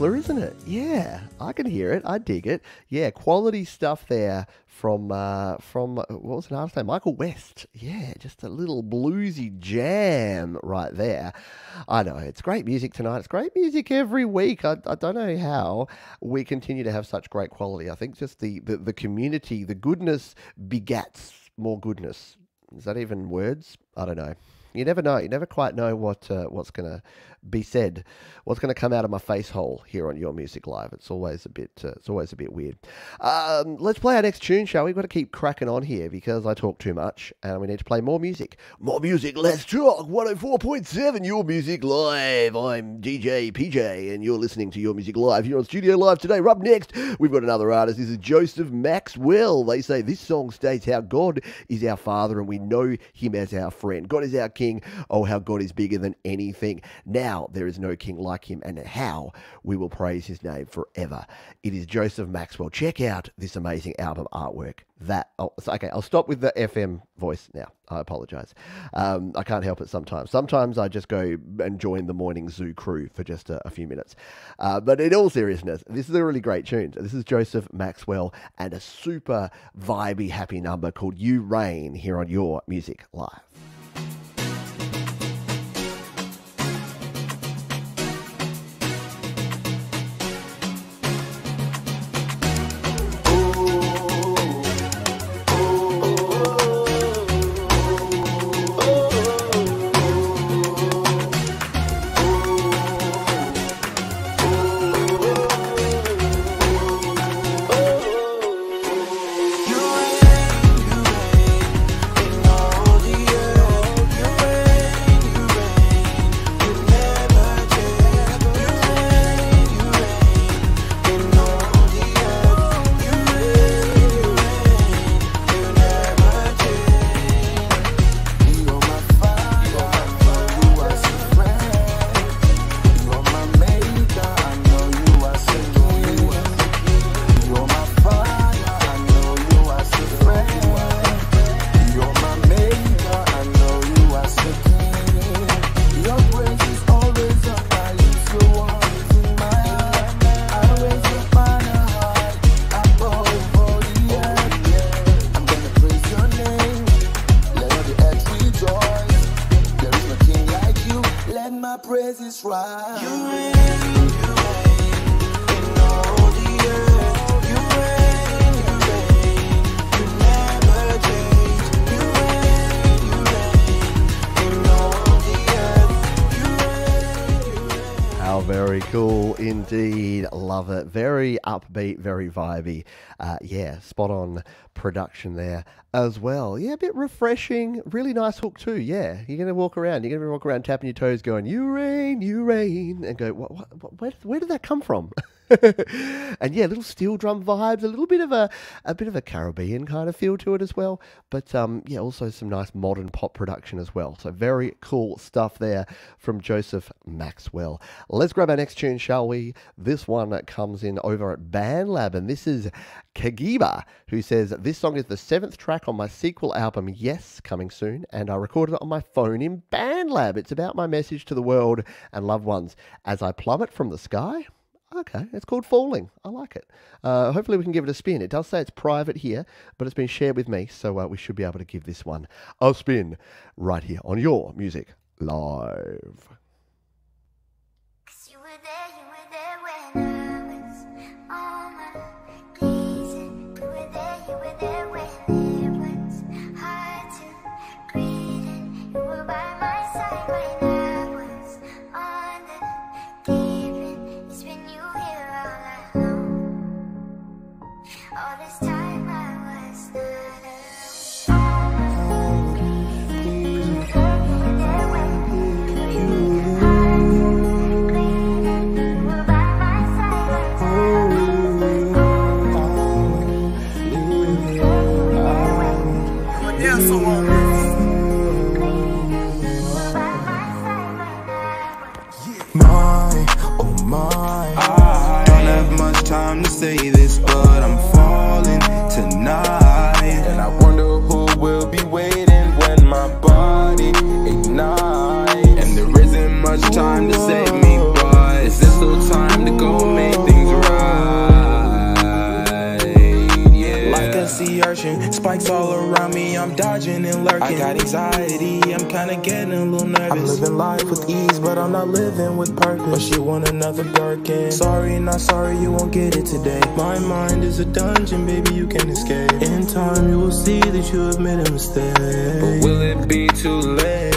Whistler, isn't it? Yeah, I can hear it. I dig it. Yeah, quality stuff there from what was an artist name? Michael West. Yeah, just a little bluesy jam right there. I know, it's great music tonight. It's great music every week. I don't know how we continue to have such great quality. I think just the community, the goodness begats more goodness. Is that even words? I don't know. You never know. You never quite know what's going to be said, what's going to come out of my face hole here on Your Music Live. It's always a bit weird. Let's play our next tune, shall we? We've got to keep cracking on here because I talk too much and we need to play more music. More music, let's talk. 104.7 Your Music Live. I'm DJ PJ and you're listening to Your Music Live here on Studio Live today. Up next, we've got another artist. This is Joseph Maxwell. They say this song states how God is our Father and we know Him as our friend. God is our King. Oh, how God is bigger than anything. Now there is no king like Him, and how we will praise His name forever. It is Joseph Maxwell. Check out this amazing album artwork. Okay, I'll stop with the FM voice now. I apologize. I can't help it sometimes. Sometimes I just go and join the morning zoo crew for just a few minutes. But in all seriousness, this is a really great tune. This is Joseph Maxwell and a super vibey, happy number called You Reign here on Your Music Live. Very cool indeed. Love it. Very upbeat, very vibey. Yeah, spot on production there as well. Yeah, a bit refreshing. Really nice hook too. Yeah, you're going to walk around. You're going to walk around tapping your toes going, you rain, and go, where did that come from? And yeah, little steel drum vibes, a little bit of a Caribbean kind of feel to it as well. But yeah, also some nice modern pop production as well. So very cool stuff there from Joseph Maxwell. Let's grab our next tune, shall we? This one comes in over at BandLab, and this is Kagiba, who says, this song is the 7th track on my sequel album, Yes, coming soon, and I recorded it on my phone in BandLab. It's about my message to the world and loved ones as I plummet from the sky. Okay, it's called Falling. I like it. Hopefully we can give it a spin. It does say it's private here, but it's been shared with me, so we should be able to give this one a spin right here on Your Music Live. You were there when I was on my knees. You were there when it was hard to breathe. And you were by my side when I was on the deep end. It's been you here all alone. All this time I was not time to say this, but I'm falling tonight. And I wonder who will be waiting when my body ignites. And there isn't much time to save me, but is this still time to go, man? me, I'm dodging and lurking. I got anxiety, I'm kinda getting a little nervous. I'm living life with ease, but I'm not living with purpose. But she want another Birkin. Sorry, not sorry, you won't get it today. My mind is a dungeon, baby, you can escape. In time, you will see that you have made a mistake. But will it be too late?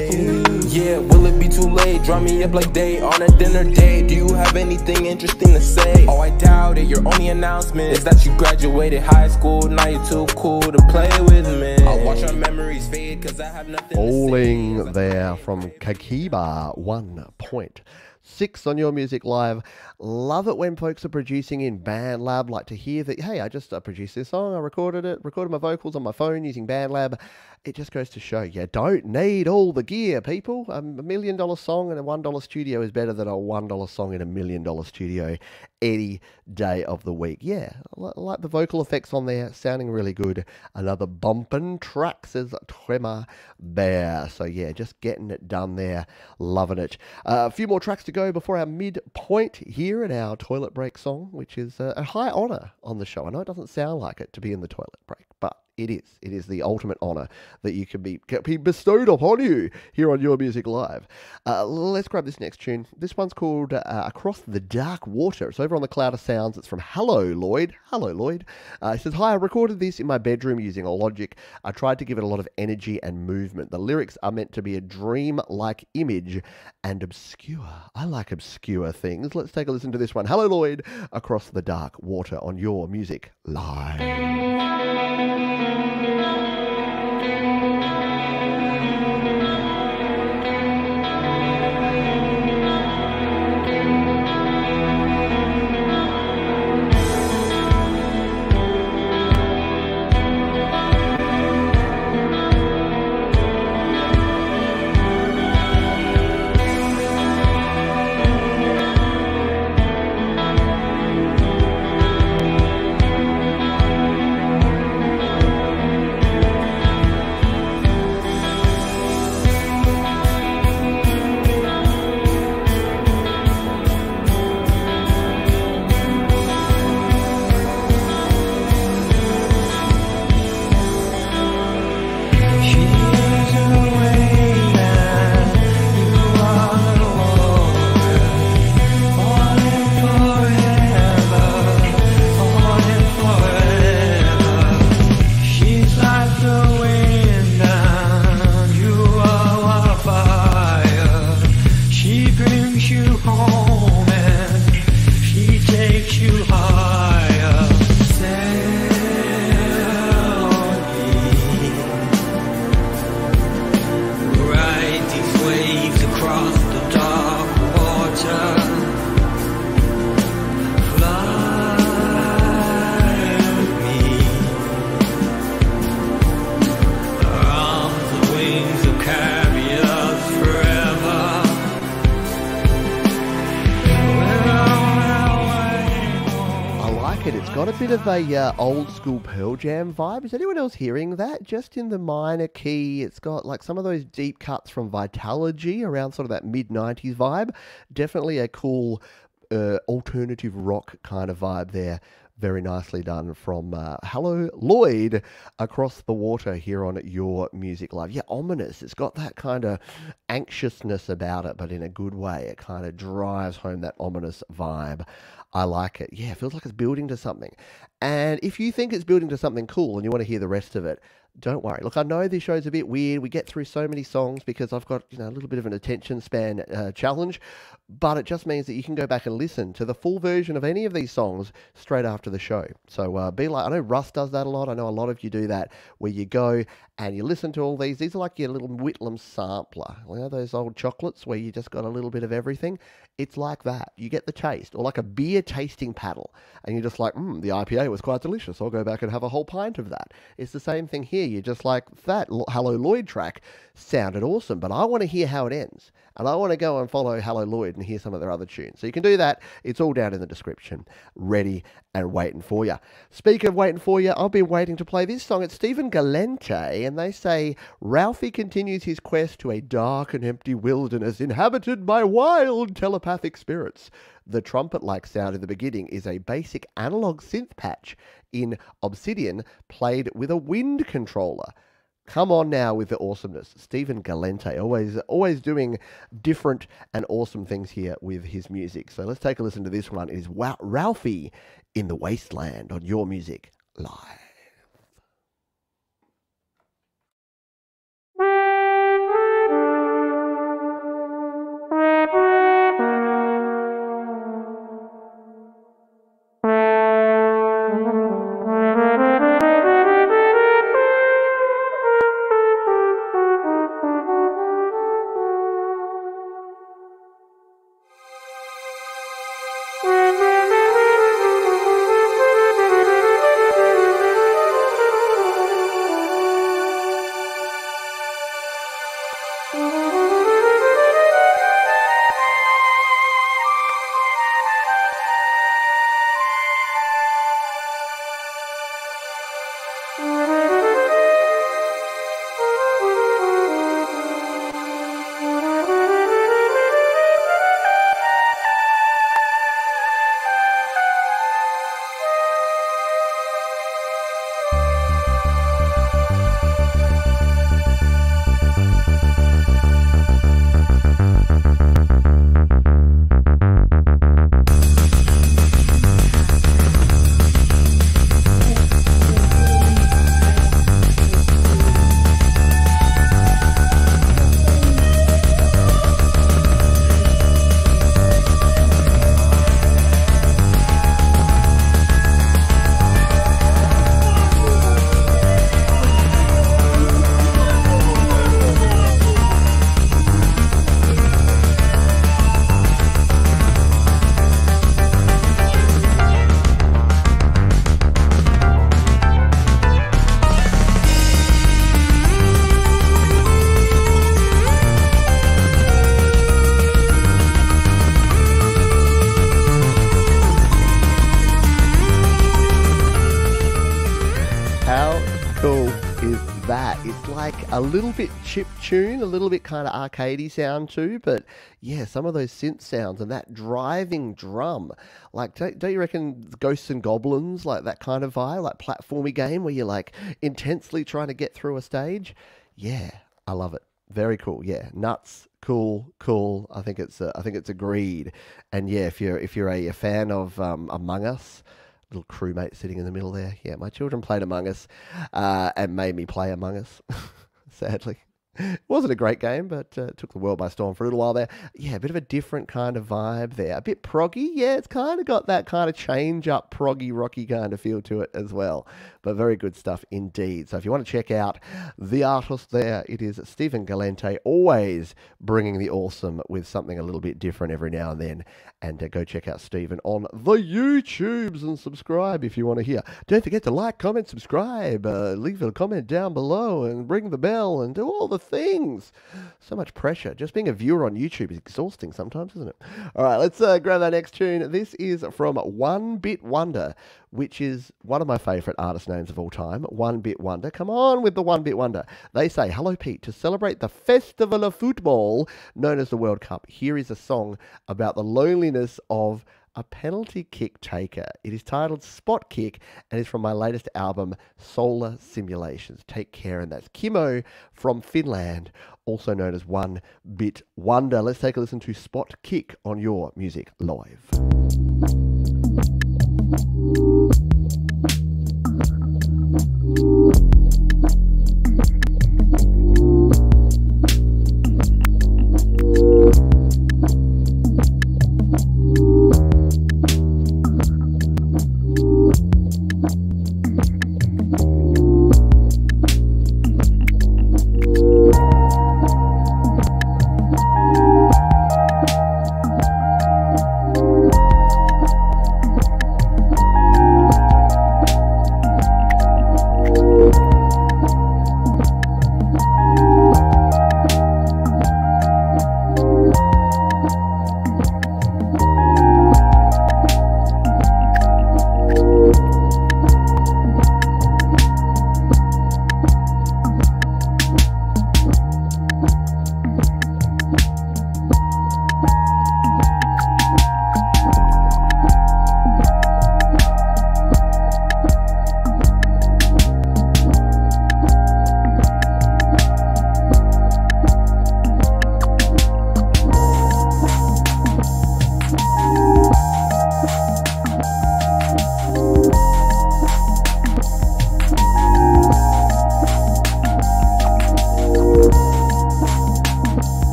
Yeah, will it be too late? Draw me up like day on a dinner date. Do you have anything interesting to say? Oh, I doubt it. Your only announcement is that you graduated high school. Now you're too cool to play with me. I'll watch our memories fade because I have nothing Falling to say. there from Kakiba, 1.6 on Your Music Live. Love it when folks are producing in BandLab. Like to hear that, hey, I just produced this song, I recorded my vocals on my phone using BandLab. It just goes to show you don't need all the gear, people. $1 million song in a $1 studio is better than a $1 song in $1 million studio any day of the week. Yeah, I like the vocal effects on there, sounding really good. Another bumpin' track, says Tremor Bear. So yeah, just getting it done there. Loving it. A few more tracks to go before our midpoint here in our toilet break song, which is a high honour on the show. I know it doesn't sound like it to be in the toilet break, but it is. It is the ultimate honour that you can be bestowed upon you here on Your Music Live. Let's grab this next tune. This one's called Across the Dark Water. It's over on the Cloud of Sounds. It's from Hello Lloyd. Hello Lloyd. It says, hi, I recorded this in my bedroom using a Logic. I tried to give it a lot of energy and movement. The lyrics are meant to be a dream-like image and obscure. I like obscure things. Let's take a listen to this one. Hello Lloyd, Across the Dark Water on Your Music Live. Of a old school Pearl Jam vibe. Is anyone else hearing that? Just in the minor key, it's got like some of those deep cuts from Vitalogy around sort of that mid-90s vibe. Definitely a cool alternative rock kind of vibe there. Very nicely done from Hello Lloyd, Across the Water here on Your Music Live. Yeah, ominous. It's got that kind of anxiousness about it, but in a good way. It kind of drives home that ominous vibe. I like it. Yeah, it feels like it's building to something. And if you think it's building to something cool and you want to hear the rest of it, don't worry. Look, I know this show's a bit weird. We get through so many songs because I've got, a little bit of an attention span challenge, but it just means that you can go back and listen to the full version of any of these songs straight after the show. So be like, I know Russ does that a lot. I know a lot of you do that, where you go and you listen to all these. These are like your little Whitlam sampler. Those old chocolates where you just got a little bit of everything. It's like that. You get the taste, or like a beer tasting paddle, and you're just like, the IPA was quite delicious. I'll go back and have a whole pint of that. It's the same thing here. You're just like, that Hello Lloyd track sounded awesome, but I want to hear how it ends. And I want to go and follow Hello Lloyd and hear some of their other tunes. So you can do that. It's all down in the description. Ready and waiting for you. Speaking of waiting for you, I've been waiting to play this song. It's Stephen Galente, and they say, Ralphie continues his quest to a dark and empty wilderness inhabited by wild telepathic spirits. The trumpet-like sound in the beginning is a basic analog synth patch in Obsidian played with a wind controller. Come on now with the awesomeness. Stephen Galente, always doing different and awesome things here with his music. So let's take a listen to this one. It is Ralphie in the Wasteland on Your Music Live. A little bit chip tune, a little bit kind of arcadey sound too, but yeah, some of those synth sounds and that driving drum, like don't you reckon Ghosts and Goblins, like that kind of vibe, like platformy game where you're like intensely trying to get through a stage? Yeah, I love it. Very cool. Yeah, nuts. Cool. I think it's agreed. And yeah, if you're a fan of Among Us. Little crewmate sitting in the middle there. Yeah, my children played Among Us and made me play Among Us, sadly. It wasn't a great game, but took the world by storm for a little while there. Yeah, a bit of a different kind of vibe there. A bit proggy. Yeah, it's kind of got that kind of change-up, proggy, rocky kind of feel to it as well. But very good stuff indeed. So if you want to check out the artist there, it is Stephen Galente, always bringing the awesome with something a little bit different every now and then. And go check out Stephen on the YouTubes and subscribe if you want to hear. Don't forget to like, comment, subscribe, leave a comment down below and ring the bell and do all the things. So much pressure. Just being a viewer on YouTube is exhausting sometimes, isn't it? All right, let's grab that next tune. This is from One Bit Wonder, which is one of my favourite artist names of all time, One Bit Wonder. Come on with the One Bit Wonder. They say, hello Pete, to celebrate the Festival of Football known as the World Cup, here is a song about the loneliness of a penalty kick taker. It is titled Spot Kick and is from my latest album, Solar Simulations. Take care, and that's Kimmo from Finland, also known as One Bit Wonder. Let's take a listen to Spot Kick on Your Music Live.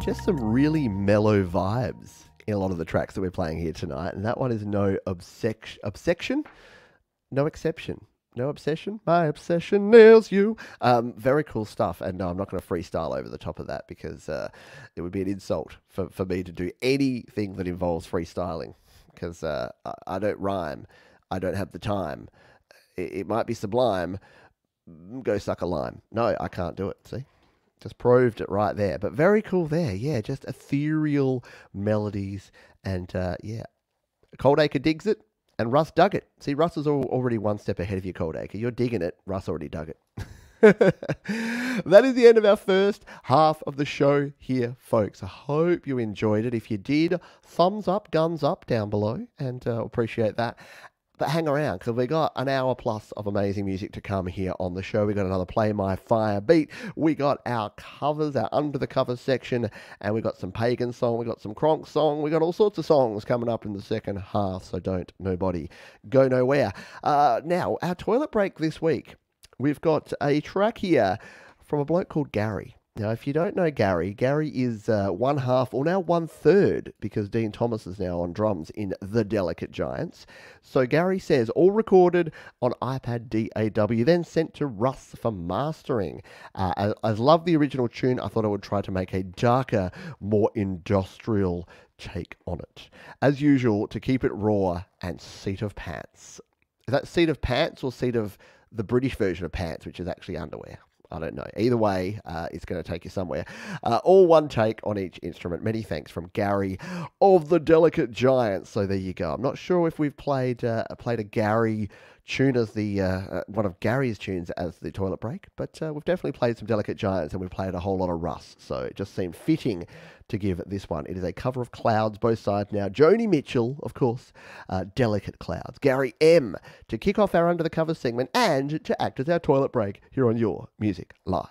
Just some really mellow vibes in a lot of the tracks that we're playing here tonight. And that one is No Obsession? No Exception. No Obsession? My obsession nails you. Very cool stuff. And no, I'm not going to freestyle over the top of that because it would be an insult for me to do anything that involves freestyling because I don't rhyme. I don't have the time. It might be sublime. Go suck a lime. No, I can't do it. See? Just proved it right there. But very cool there. Yeah, just ethereal melodies. And yeah, Coldacre digs it. And Russ dug it. See, Russ is already one step ahead of you, Coldacre. You're digging it. Russ already dug it. That is the end of our first half of the show here, folks. I hope you enjoyed it. If you did, thumbs up, guns up down below. And appreciate that. But hang around, because we got an hour plus of amazing music to come here on the show. We got another Play My Fire beat. We got our covers, our under the covers section, and we got some pagan song. We got some Kronk song. We got all sorts of songs coming up in the second half. So don't nobody go nowhere. Now, our toilet break this week. We've got a track here from a bloke called Gary. Now, if you don't know Gary, Gary is one half, or now one third, because Dean Thomas is now on drums in The Delicate Giants. So Gary says, all recorded on iPad DAW, then sent to Russ for mastering. I love the original tune. I thought I would try to make a darker, more industrial take on it. As usual, to keep it raw and seat of pants. Is that seat of pants or seat of the British version of pants, which is actually underwear? I don't know. Either way, it's going to take you somewhere. All one take on each instrument. Many thanks from Gary of The Delicate Giants. So there you go. I'm not sure if we've played a Gary tune as the one of Gary's tunes as the toilet break, but we've definitely played some Delicate Giants and we've played a whole lot of Russ. So it just seemed fitting to give this one. It is a cover of Clouds, both sides now. Joni Mitchell, of course, Delicate Clouds. Gary M. to kick off our Under the Covers segment and to act as our toilet break here on Your Music Live.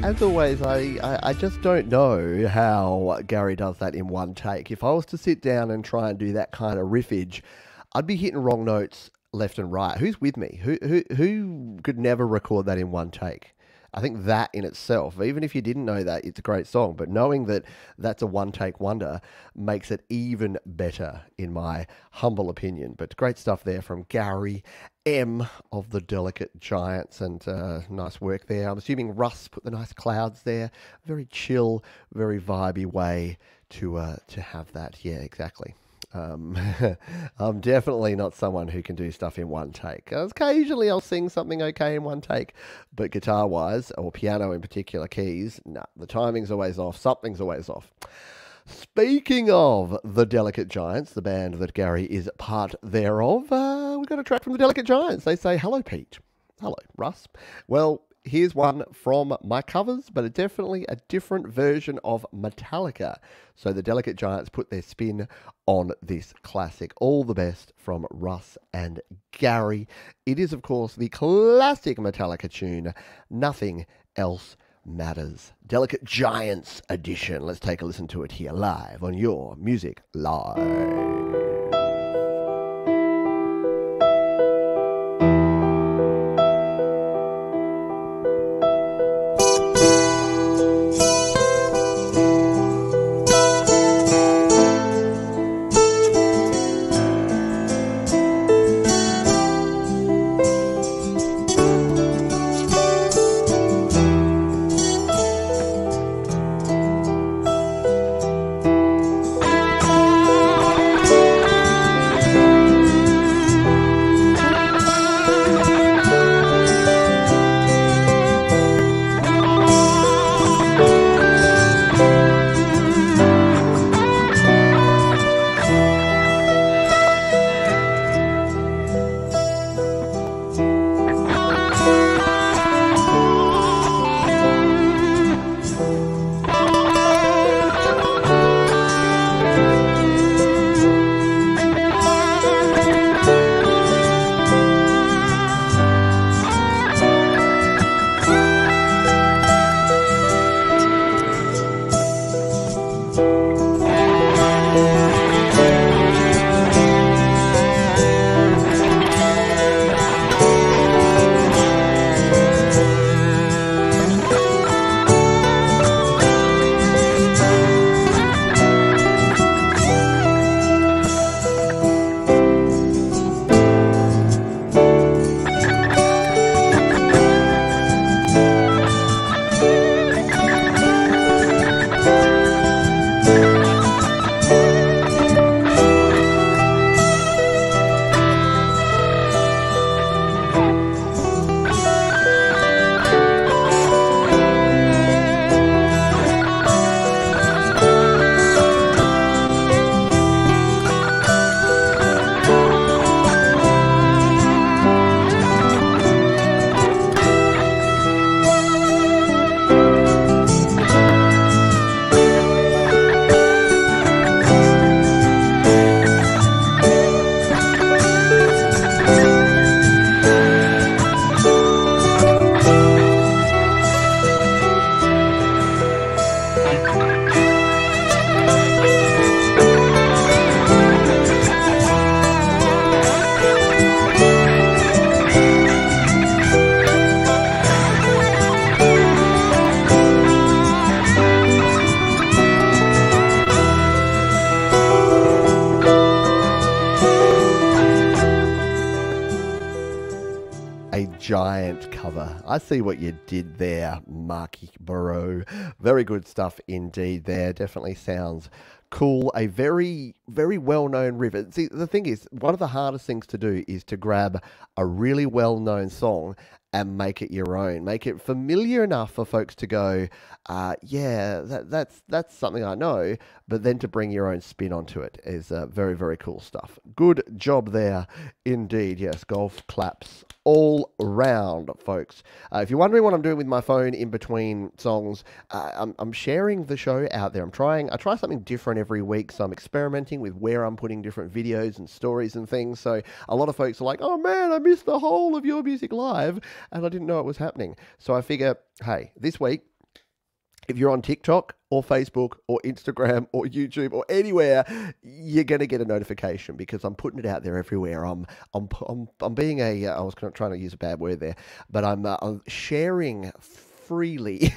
As always, I just don't know how Gary does that in one take. If I was to sit down and try and do that kind of riffage, I'd be hitting wrong notes left and right. Who's with me? Who could never record that in one take? I think that in itself, even if you didn't know that, it's a great song. But knowing that that's a one-take wonder makes it even better, in my humble opinion. But great stuff there from Gary M of the Delicate Giants, and nice work there. I'm assuming Russ put the nice clouds there. Very chill, very vibey way to have that. Yeah, exactly. I'm definitely not someone who can do stuff in one take. Occasionally I'll sing something okay in one take, but guitar-wise, or piano in particular keys, no, the timing's always off, something's always off. Speaking of the Delicate Giants, the band that Gary is part thereof, we've got a track from the Delicate Giants. They say, hello, Pete. Hello, Russ. Well, here's one from my covers, but definitely a different version of Metallica. So the Delicate Giants put their spin on this classic. All the best from Russ and Gary. It is, of course, the classic Metallica tune, Nothing Else Matters. Delicate Giants edition. Let's take a listen to it here live on Your Music Live. Giant cover. I see what you did there, Marky Burrow. Very good stuff indeed there. Definitely sounds cool. A very, very well-known riff. See, the thing is, one of the hardest things to do is to grab a really well-known song and make it your own. Make it familiar enough for folks to go, yeah, that's something I know, but then to bring your own spin onto it is very, very cool stuff. Good job there indeed. Yes, golf claps all round, folks. If you're wondering what I'm doing with my phone in between songs, I'm sharing the show out there. I try something different every week, so I'm experimenting with where I'm putting different videos and stories and things. So a lot of folks are like, oh man, I missed the whole of Your Music Live, and I didn't know it was happening. So I figure, hey, this week, If you're on TikTok or Facebook or Instagram or YouTube or anywhere, you're going to get a notification because I'm putting it out there everywhere. I'm being I was trying to use a bad word there, but I'm sharing freely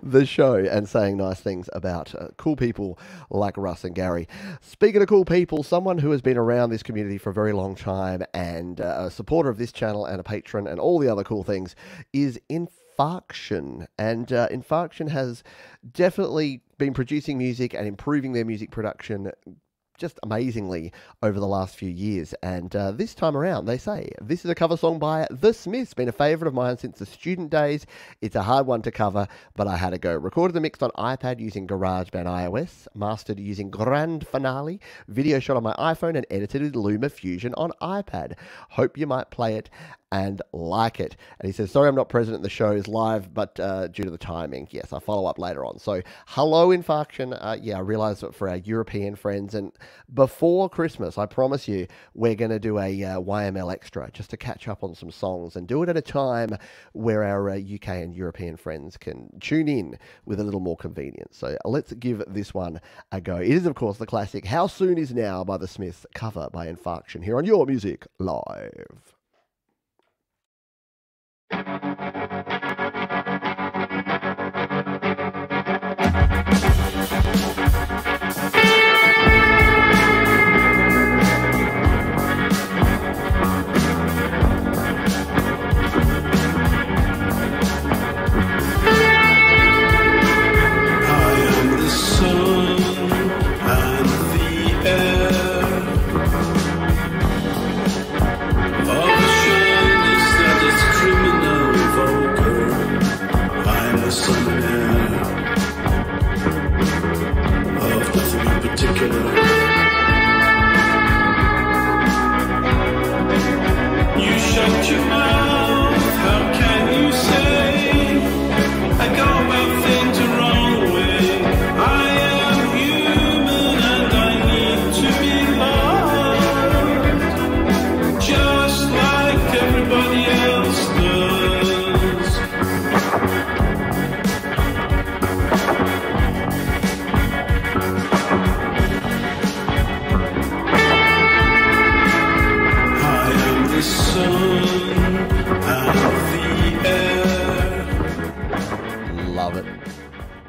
the show and saying nice things about cool people like Russ and Gary. Speaking of cool people, someone who has been around this community for a very long time and a supporter of this channel and a patron and all the other cool things is Infarction. And Infarction has definitely been producing music and improving their music production just amazingly over the last few years. And this time around, they say, this is a cover song by The Smiths, been a favourite of mine since the student days. It's a hard one to cover, but I had a go. Recorded and mixed on iPad using GarageBand iOS, mastered using Grand Finale, video shot on my iPhone, and edited with LumaFusion on iPad. Hope you might play it and like it. And he says, sorry I'm not present at the shows live, but due to the timing. Yes, I'll follow up later on. So, hello, Infarction. Yeah, I realise that for our European friends, and before Christmas, I promise you, we're going to do a YML Extra just to catch up on some songs and do it at a time where our UK and European friends can tune in with a little more convenience. So, let's give this one a go. It is, of course, the classic How Soon Is Now by The Smiths, cover by Infarction, here on Your Music Live.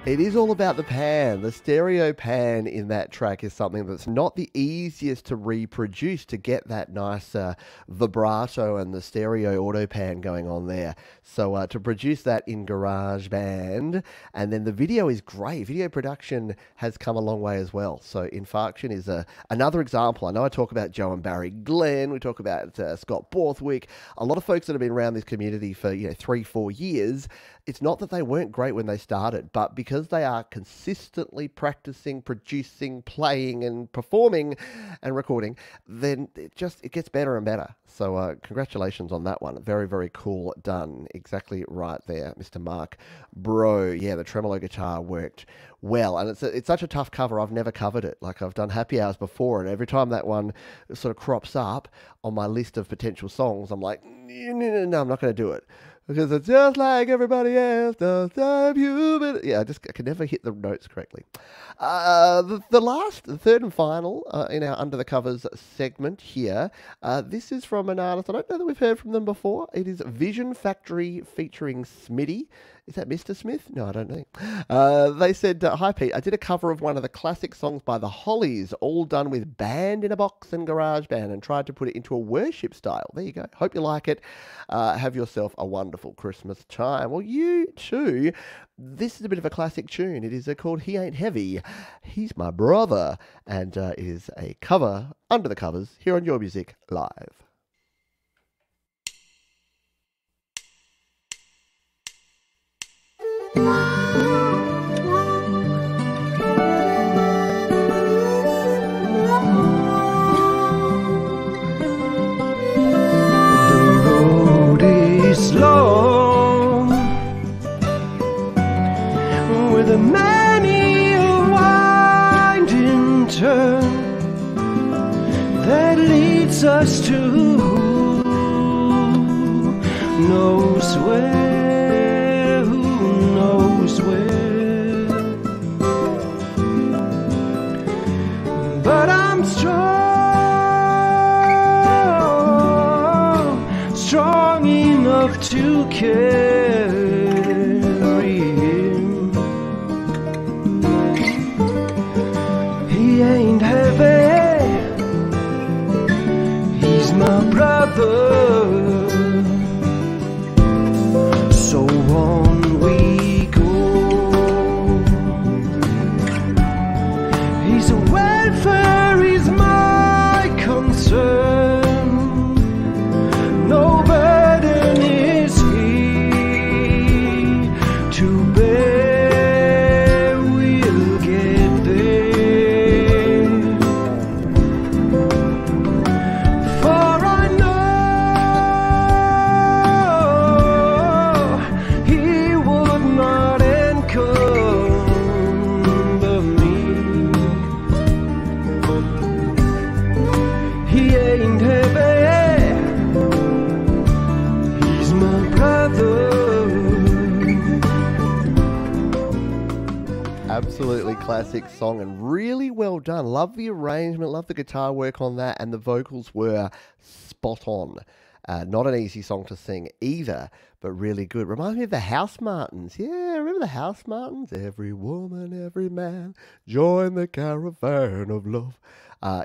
It is all about the pan. The stereo pan in that track is something that's not the easiest to reproduce, to get that nice vibrato and the stereo auto pan going on there. So to produce that in GarageBand, and then the video is great. Video production has come a long way as well. So Infarction is another example. I know I talk about Joe and Barry Glenn. We talk about Scott Borthwick. A lot of folks that have been around this community for 3-4 years. It's not that they weren't great when they started, but because they are consistently practicing, producing, playing and performing and recording, then it gets better and better. So congratulations on that one. Very, very cool done. Exactly right there, Mr. Mark Bro. Yeah, the tremolo guitar worked well. And it's such a tough cover. I've never covered it. Like, I've done Happy Hours before, and every time that one sort of crops up on my list of potential songs, I'm like, no, I'm not going to do it. Because it's just like everybody else does. Yeah, I can never hit the notes correctly. The third and final in our Under the Covers segment here. This is from an artist I don't know that we've heard from them before. It is Vision Factory featuring Smitty. Is that Mr. Smith? No, I don't think. They said, hi Pete, I did a cover of one of the classic songs by the Hollies, all done with Band in a Box and GarageBand, and tried to put it into a worship style. There you go. Hope you like it. Have yourself a wonderful Christmas time. Well, you too. This is a bit of a classic tune. It is called He Ain't Heavy, He's My Brother, and it is a cover, Under the Covers, here on Your Music Live. Long with a many a winding turn that leads us to who knows where, who knows where. enough to carry him. He ain't heavy, he's my brother. So on we go. He's a welfare, he's my concern. No burden is he to bear, we'll get there. For I know he would not encumber me. He ain't heavy, he's my brother. Absolutely classic song and really well done. Love the arrangement, love the guitar work on that, and the vocals were spot on. Not an easy song to sing either, but really good. Reminds me of the House Martins. Yeah, remember the House Martins? Every woman, every man, join the caravan of love.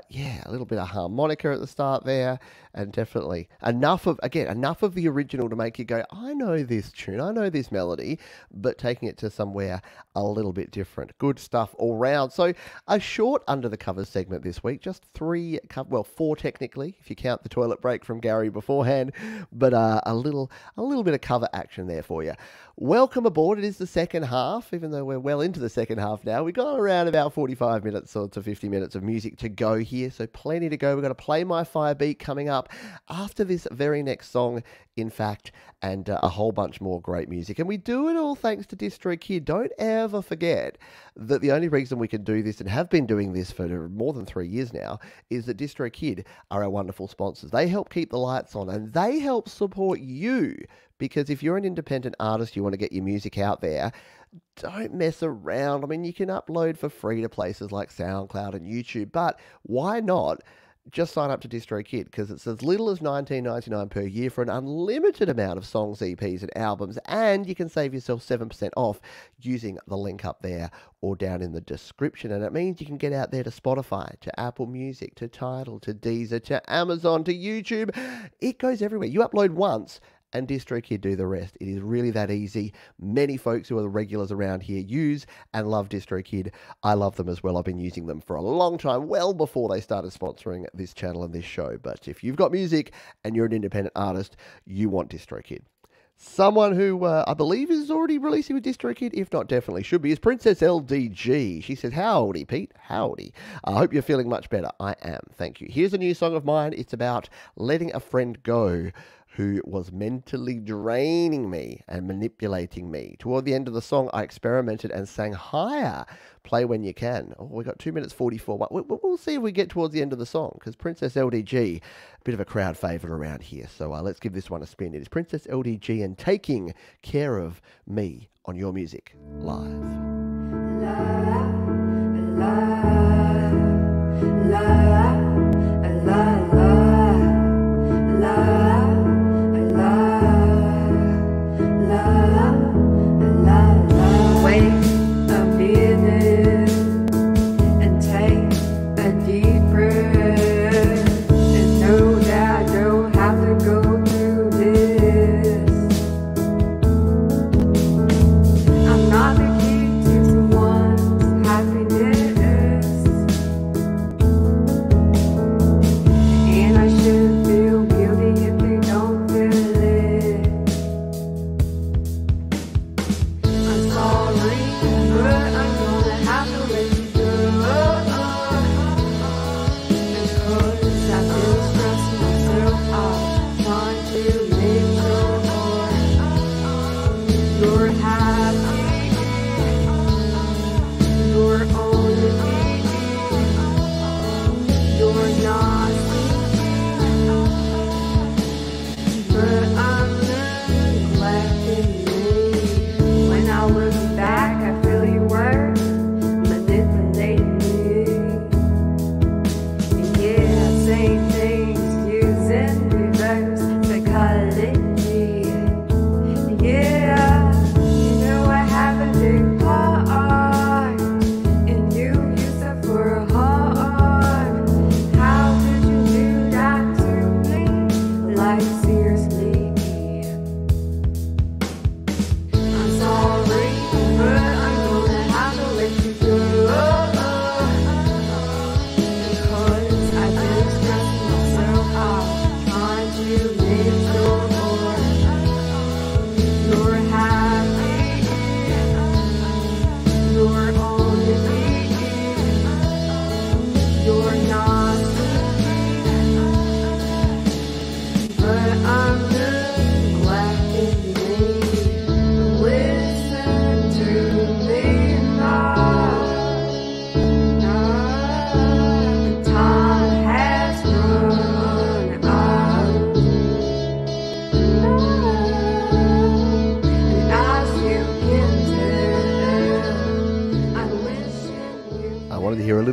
Yeah, a little bit of harmonica at the start there, and definitely enough of the original to make you go, I know this tune, I know this melody, but taking it to somewhere a little bit different. Good stuff all round. So a short under the covers segment this week, just four technically, if you count the toilet break from Gary beforehand, but a little bit of cover action there for you. Welcome aboard. It is the second half, even though we're well into the second half now. We've got around about 45 minutes or to 50 minutes of music to go here, so plenty to go. We're going to play My Fire Beat coming up after this very next song, in fact, and a whole bunch more great music. And we do it all thanks to DistroKid. Don't ever forget that the only reason we can do this and have been doing this for more than 3 years now is that DistroKid are our wonderful sponsors. They help keep the lights on and they help support you, because if you're an independent artist, you want to get your music out there, don't mess around. I mean, you can upload for free to places like SoundCloud and YouTube, but why not just sign up to DistroKid? Because it's as little as $19.99 per year for an unlimited amount of songs, EPs and albums, and you can save yourself 7% off using the link up there or down in the description. And it means you can get out there to Spotify, to Apple Music, to Tidal, to Deezer, to Amazon, to YouTube. It goes everywhere. You upload once and DistroKid do the rest. It is really that easy. Many folks who are the regulars around here use and love DistroKid. I love them as well. I've been using them for a long time, well before they started sponsoring this channel and this show. But if you've got music and you're an independent artist, you want DistroKid. Someone who I believe is already releasing with DistroKid, if not definitely should be, is Princess LDG. She said, howdy, Pete, howdy. I hope you're feeling much better. I am, thank you. Here's a new song of mine. It's about letting a friend go who was mentally draining me and manipulating me. Toward the end of the song, I experimented and sang higher. Play when you can. Oh, we got 2 minutes 44. We'll see if we get towards the end of the song, because Princess LDG, a bit of a crowd favourite around here. So let's give this one a spin. It is Princess LDG and Taking Care of Me on Your Music Live. Wait a minute and take a deep breath and know that I don't have to go through this. I'm not the key to someone's happiness.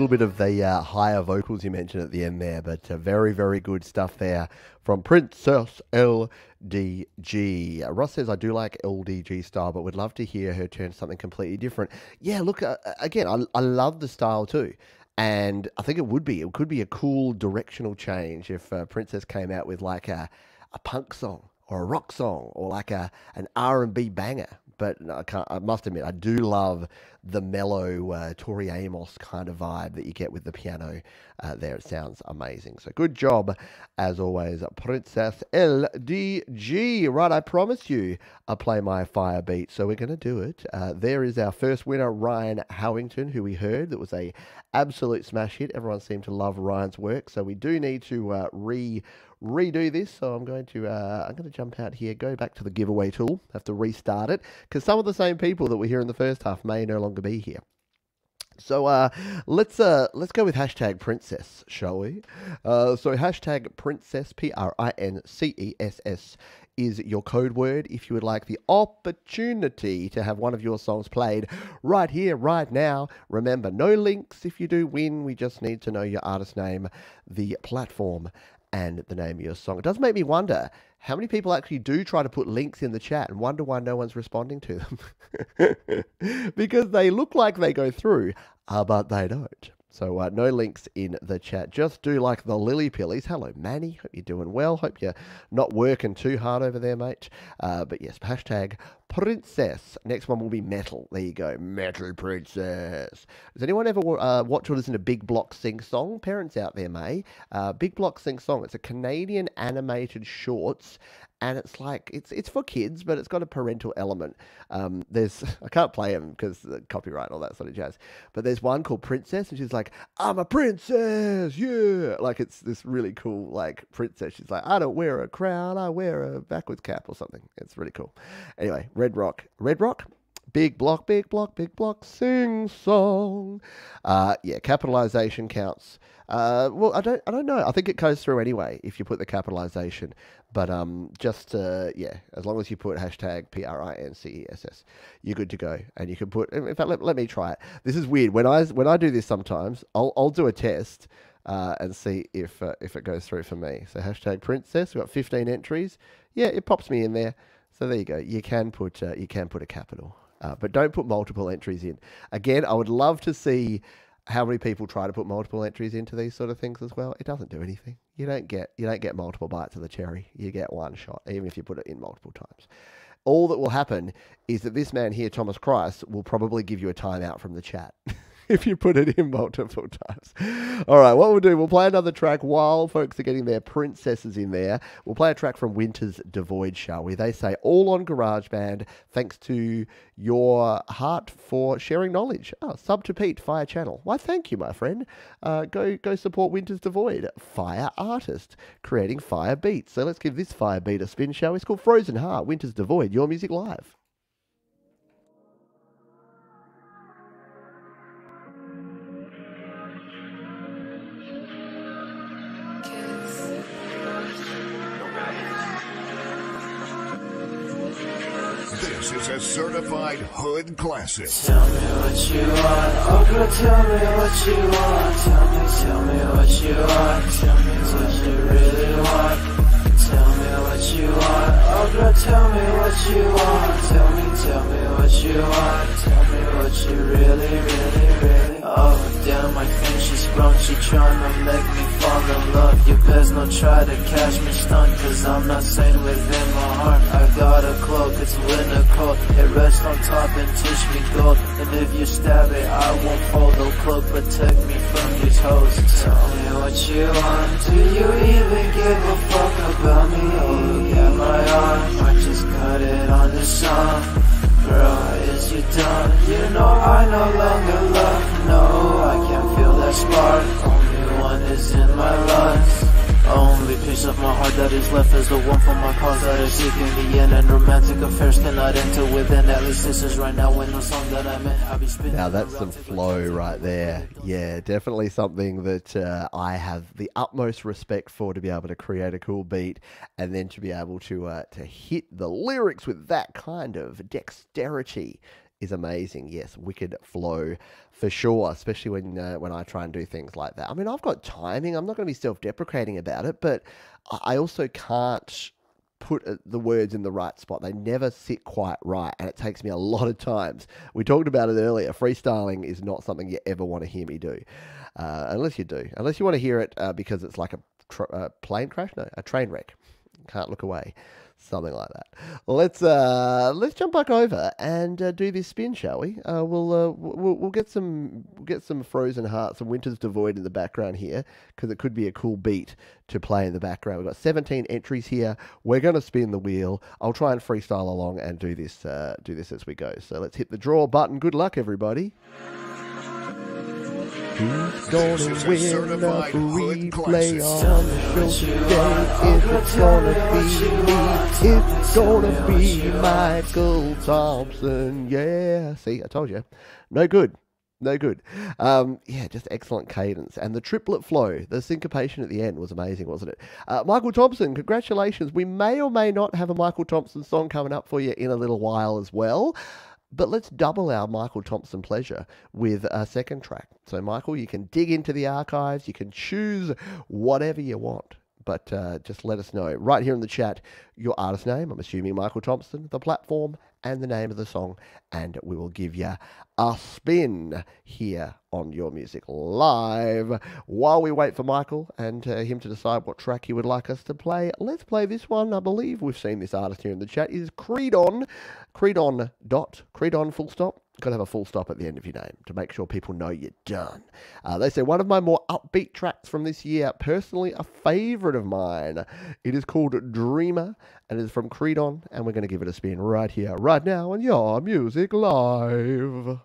little bit of the higher vocals you mentioned at the end there, but very, very good stuff there from Princess LDG. Ross says, I do like LDG style, but would love to hear her turn to something completely different. Yeah, look, again, I love the style too. And I think it could be a cool directional change if Princess came out with like a punk song or a rock song or like an R&B banger. But I must admit, I do love the mellow Tori Amos kind of vibe that you get with the piano there. It sounds amazing. So good job, as always, Princess LDG. Right, I promised you I'll play my fire beat, so we're going to do it. There is our first winner, Ryan Howington, who we heard. That was a absolute smash hit. Everyone seemed to love Ryan's work, so we do need to redo this. So I'm going to jump out here, go back to the giveaway tool, have to restart it, because some of the same people that were here in the first half may no longer be here. So let's go with hashtag Princess, shall we? So hashtag Princess, PRINCESS, is your code word if you would like the opportunity to have one of your songs played right here, right now. Remember, no links if you do win. We just need to know your artist name, the platform, and the name of your song. It does make me wonder how many people actually do try to put links in the chat and wonder why no one's responding to them. Because they look like they go through, but they don't. So no links in the chat. Just do like the Lily Pillies. Hello, Manny. Hope you're doing well. Hope you're not working too hard over there, mate. But yes, hashtag Princess. Next one will be Metal. There you go. Metal Princess. Does anyone ever watch or listen to Big Block Sing Song? Parents out there may. Big Block Sing Song. It's a Canadian animated shorts. And it's like, it's for kids, but it's got a parental element. I can't play them because the copyright and all that sort of jazz. But there's one called Princess, and she's like, I'm a princess, yeah. Like, it's this really cool, like, princess. She's like, I don't wear a crown, I wear a backwards cap or something. It's really cool. Anyway, Red Rock. Big block, sing song. Yeah, capitalization counts. Well, I don't know. I think it goes through anyway if you put the capitalization. But yeah, as long as you put hashtag PRINCESS, you're good to go. And you can put. In fact, let me try it. This is weird. When I do this sometimes, I'll do a test and see if it goes through for me. So hashtag Princess. We've got 15 entries. Yeah, it pops me in there. So there you go. You can put a capital. But don't put multiple entries in. Again, I would love to see how many people try to put multiple entries into these sort of things as well. It doesn't do anything. You don't get multiple bites of the cherry. You get one shot, even if you put it in multiple times. All that will happen is that this man here, Thomas Christ, will probably give you a timeout from the chat if you put it in multiple times. All right, what we'll do, we'll play another track while folks are getting their princesses in there. We'll play a track from Winter's Devoid, shall we? They say, all on GarageBand, thanks to your heart for sharing knowledge. Oh, sub to Pete, Fire Channel. Why, thank you, my friend. Go support Winter's Devoid, fire artist, creating fire beats. So let's give this fire beat a spin, shall we? It's called Frozen Heart, Winter's Devoid, your music live. This is a certified hood classic. Tell me what you want, oh girl, tell me what you want. Tell me what you want. Tell me what you really want. Tell me what you want, oh girl, tell me what you want. Tell me what you want. Tell me what you really. Oh damn, I think she's sprung. She tryna make me fall in love. You best not try to catch me stunned, cause I'm not sane within my heart. I got a cloak, it's winter cold. It rests on top and teach me gold. And if you stab it, I won't fold. The cloak protect me from these hoes. Tell me what you want. Do you even give a fuck about me? Oh, look at my arm, I just cut it on the song. Girl, is you done? You know I no longer love. No, I can't feel that spark. Only one is in my lungs. Only piece of my heart that is left is the one from my cause that is seeking the end. And romantic affairs cannot enter within. At least this is right now when the song that I meant I'll be spinning. Now that's some flow right there. Yeah, definitely something that I have the utmost respect for, to be able to create a cool beat and then to be able to hit the lyrics with that kind of dexterity is amazing. Yes, wicked flow for sure, especially when I try and do things like that. I mean, I've got timing. I'm not going to be self-deprecating about it, but I also can't put the words in the right spot. They never sit quite right, and it takes me a lot of times. We talked about it earlier. Freestyling is not something you ever want to hear me do, unless you do. Unless you want to hear it because it's like a plane crash? No, a train wreck. Can't look away. Something like that. Let's jump back over and do this spin, shall we? We'll get some Frozen Hearts and Winter's Devoid in the background here, because it could be a cool beat to play in the background. We've got 17 entries here. We're going to spin the wheel. I'll try and freestyle along and do this as we go. So let's hit the draw button. Good luck, everybody. Who's gonna win a free play on the show today? It's gonna be me. It's gonna be Michael Thompson. Yeah. See, I told you. No good. No good. Yeah, just excellent cadence. And the triplet flow, the syncopation at the end was amazing, wasn't it? Michael Thompson, congratulations. We may or may not have a Michael Thompson song coming up for you in a little while as well. But let's double our Michael Thompson pleasure with a second track. So, Michael, you can dig into the archives. You can choose whatever you want. But just let us know right here in the chat your artist name. I'm assuming Michael Thompson, the platform, and the name of the song. And we will give you a spin here on Your Music Live. While we wait for Michael and him to decide what track he would like us to play, let's play this one. I believe we've seen this artist here in the chat. It is Creedon. Creedon full stop. Got to have a full stop at the end of your name to make sure people know you're done. They say one of my more upbeat tracks from this year, personally a favourite of mine. It is called Dreamer, and it is from Creedon, and we're going to give it a spin right here, right now on Your Music Live.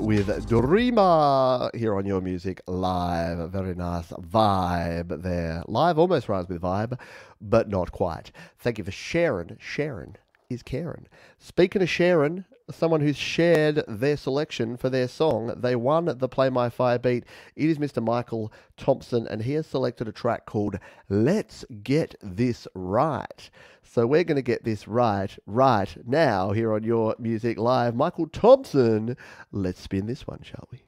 With Dreamer here on Your Music Live. A very nice vibe there. Live almost rhymes with vibe, but not quite. Thank you for sharing. Sharon is Karen. Speaking of Sharon, someone who's shared their selection for their song, they won the Play My Fire beat. It is Mr. Michael Thompson, and he has selected a track called Let's Get This Right. So we're going to get this right now here on Your Music Live. Michael Thompson, let's spin this one, shall we?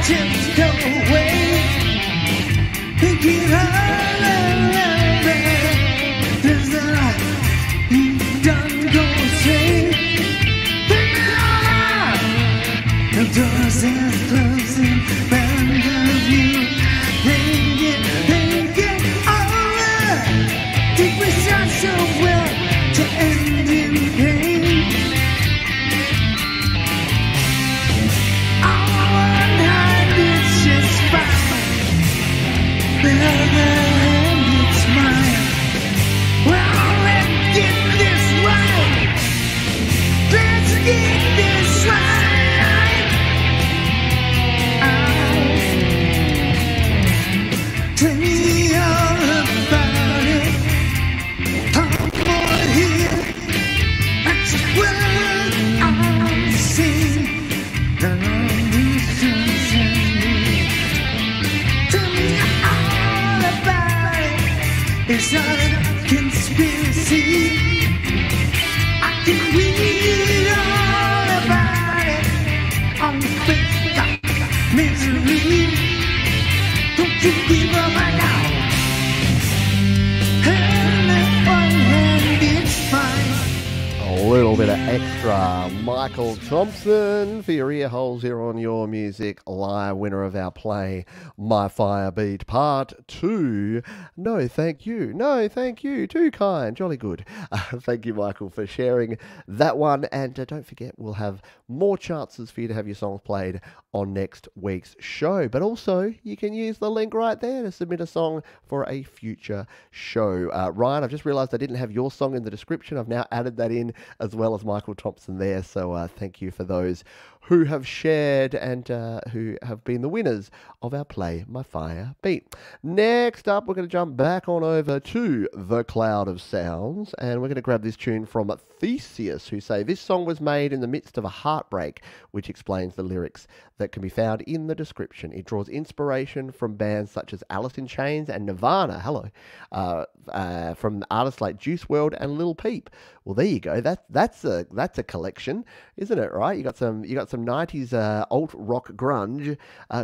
Just go away. Tell me all about it. Come on here. That's what I'm saying. Tell me all about it. It's not a conspiracy. I can read all about it on the face of misery. Don't you give up right now. Hand that one hand, it's fine. A little bit of extra Michael Thompson for your ear holes here on Your Music Live, winner of our play My Fire Beat Part 2. No thank you, no thank you, too kind, jolly good. Thank you, Michael, for sharing that one, and don't forget we'll have more chances for you to have your songs played on next week's show, but also you can use the link right there to submit a song for a future show. Ryan, I've just realised I didn't have your song in the description. I've now added that in as well as Michael Thompson there, so thank you for those who have shared and who have been the winners of our Play My Fire Beat. Next up, we're going to jump back on over to The Cloud of Sounds, and we're going to grab this tune from Theseus, who say this song was made in the midst of a heartbreak, which explains the lyrics that can be found in the description. It draws inspiration from bands such as Alice in Chains and Nirvana, from artists like Juice WRLD and Lil Peep. Well, there you go. That's a collection, isn't it? Right? You got some 90s alt rock grunge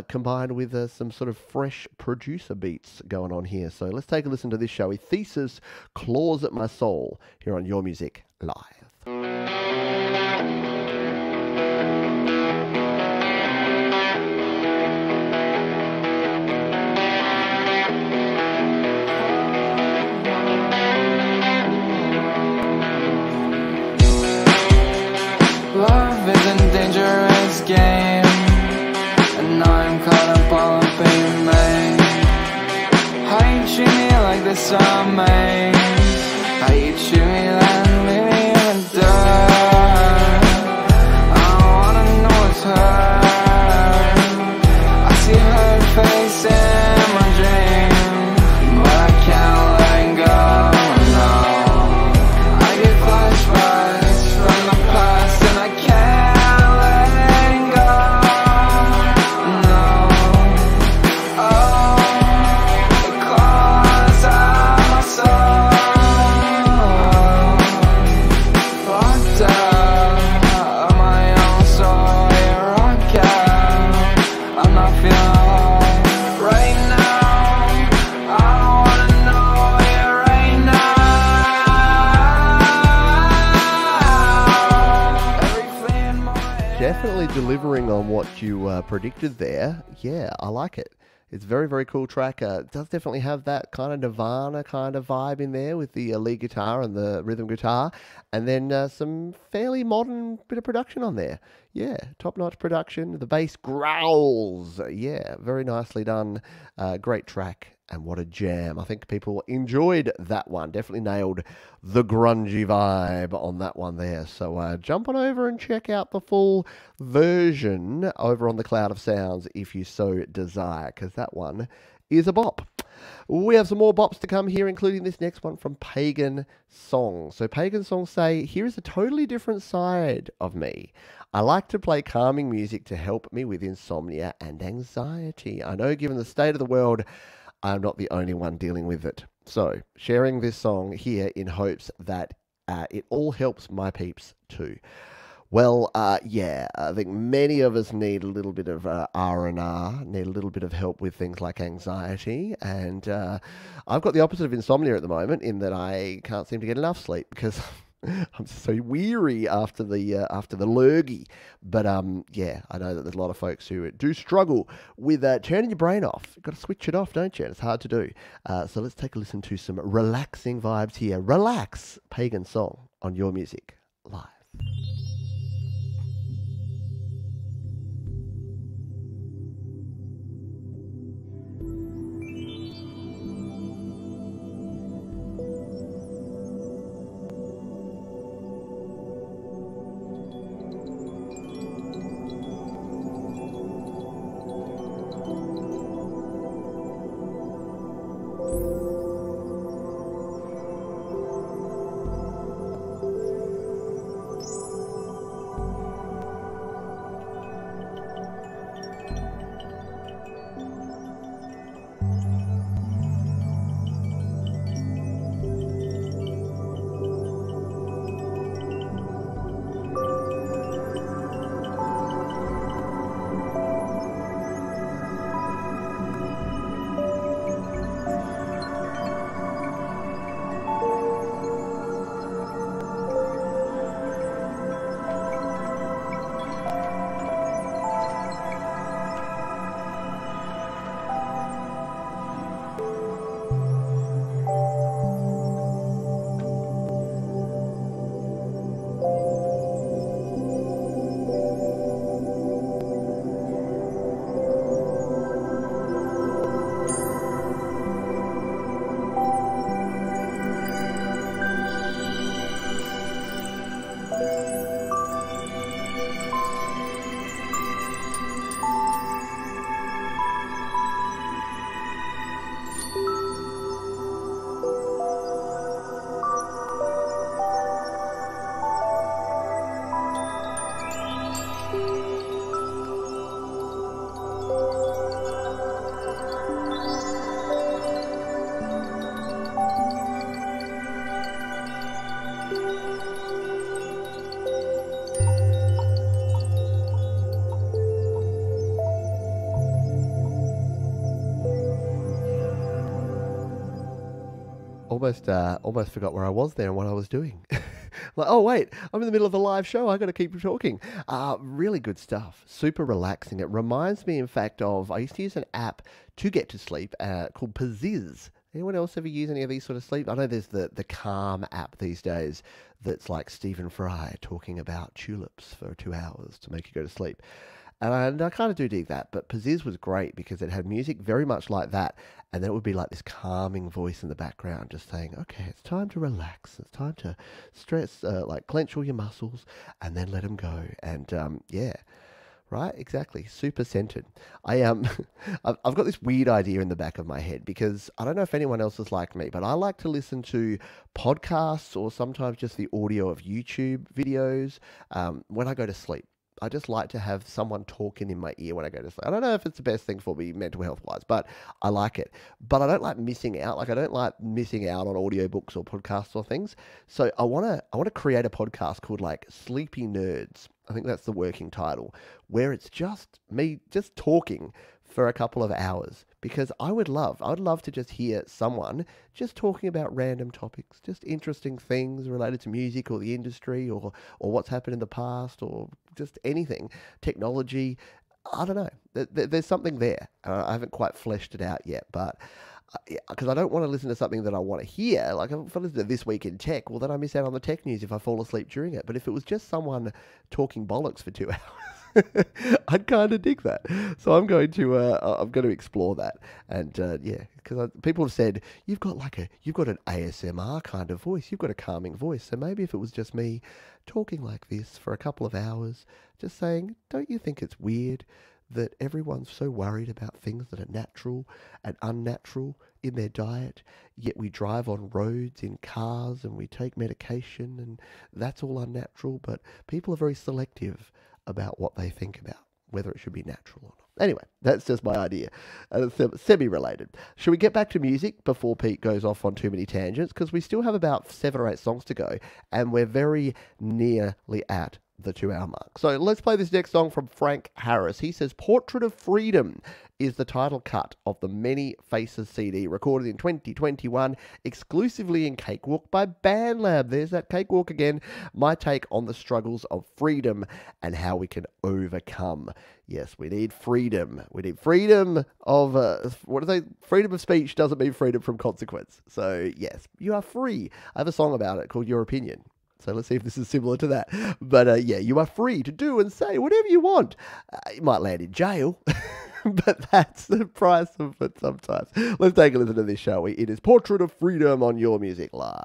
combined with some sort of fresh producer beats going on here. So let's take a listen to this, shall we? Thesis, Claws at My Soul, here on Your Music Live. Love is a dangerous game, and I'm caught up all up in me. How you treat me like this, amazing. How you treat me like leave me in the dark. I don't wanna know it's her. I see her face in my dream, but I can't let go, no. I get flashbacks from the past and I can't let go, no. Oh, it claws at my soul. Locked out of my own soul, you're rock out. I'm not feeling alright right now. I wanna know you right now. Every fleeing moment. Definitely delivering on what you predicted there. Yeah, I like it. It's a very, very cool track. It does definitely have that kind of Nirvana kind of vibe in there with the lead guitar and the rhythm guitar, and then some fairly modern bit of production on there. Yeah, top-notch production. The bass growls. Yeah, very nicely done. Great track. And what a jam. I think people enjoyed that one. Definitely nailed the grungy vibe on that one there. So jump on over and check out the full version over on the Cloud of Sounds if you so desire, because that one is a bop. We have some more bops to come here, including this next one from Pagan Song. So Pagan Song say, here is a totally different side of me. I like to play calming music to help me with insomnia and anxiety. I know given the state of the world, I'm not the only one dealing with it. So, sharing this song here in hopes that it all helps my peeps too. Well, yeah, I think many of us need a little bit of R&R, need a little bit of help with things like anxiety, and I've got the opposite of insomnia at the moment in that I can't seem to get enough sleep because I'm so weary after the lurgy. But yeah, I know that there's a lot of folks who do struggle with turning your brain off. You've got to switch it off, don't you? It's hard to do. So let's take a listen to some relaxing vibes here. Relax, Pagan Song on Your Music Live. almost forgot where I was there and what I was doing. Like, oh wait, I'm in the middle of a live show. I got to keep talking. Really good stuff. Super relaxing. It reminds me, in fact, of I used to use an app to get to sleep called Paziz. Anyone else ever use any of these sort of sleep? I know there's the Calm app these days that's like Stephen Fry talking about tulips for 2 hours to make you go to sleep. And I kind of do dig that, but Paziz was great because it had music very much like that, and then it would be like this calming voice in the background just saying, okay, it's time to relax, it's time to stress, like clench all your muscles, and then let them go. And yeah, right, exactly, super centered. I've got this weird idea in the back of my head because I don't know if anyone else is like me, but I like to listen to podcasts or sometimes just the audio of YouTube videos when I go to sleep. I just like to have someone talking in my ear when I go to sleep. I don't know if it's the best thing for me mental health wise, but I like it. But I don't like missing out. Like I don't like missing out on audiobooks or podcasts or things. So I want to create a podcast called like Sleepy Nerds. I think that's the working title, where it's just me just talking for a couple of hours, because I would love to just hear someone just talking about random topics, just interesting things related to music or the industry or what's happened in the past or just anything, technology. I don't know. There's something there. I haven't quite fleshed it out yet, but because I don't want to listen to something that I want to hear. Like if I listen to This Week in Tech, well, then I miss out on the tech news if I fall asleep during it. But if it was just someone talking bollocks for 2 hours, I'd kind of dig that. So I'm going to explore that. And yeah, because people have said you've got an ASMR kind of voice. You've got a calming voice. So maybe if it was just me talking like this for a couple of hours, just saying, don't you think it's weird that everyone's so worried about things that are natural and unnatural in their diet, yet we drive on roads in cars and we take medication and that's all unnatural, but people are very selective about what they think about, whether it should be natural or not. Anyway, that's just my idea. And it's semi-related. Should we get back to music before Pete goes off on too many tangents? Because we still have about 7 or 8 songs to go, and we're very nearly at the 2-hour mark. So let's play this next song from Frank Harris. He says, Portrait of Freedom is the title cut of the Many Faces CD, recorded in 2021, exclusively in Cakewalk by BandLab. There's that Cakewalk again. My take on the struggles of freedom and how we can overcome. Yes, we need freedom. We need freedom of, freedom of speech doesn't mean freedom from consequence. So yes, you are free. I have a song about it called Your Opinion. So let's see if this is similar to that. But yeah, you are free to do and say whatever you want. You might land in jail, but that's the price of it sometimes. Let's take a listen to this, shall we? It is Portrait of Freedom on Your Music Live.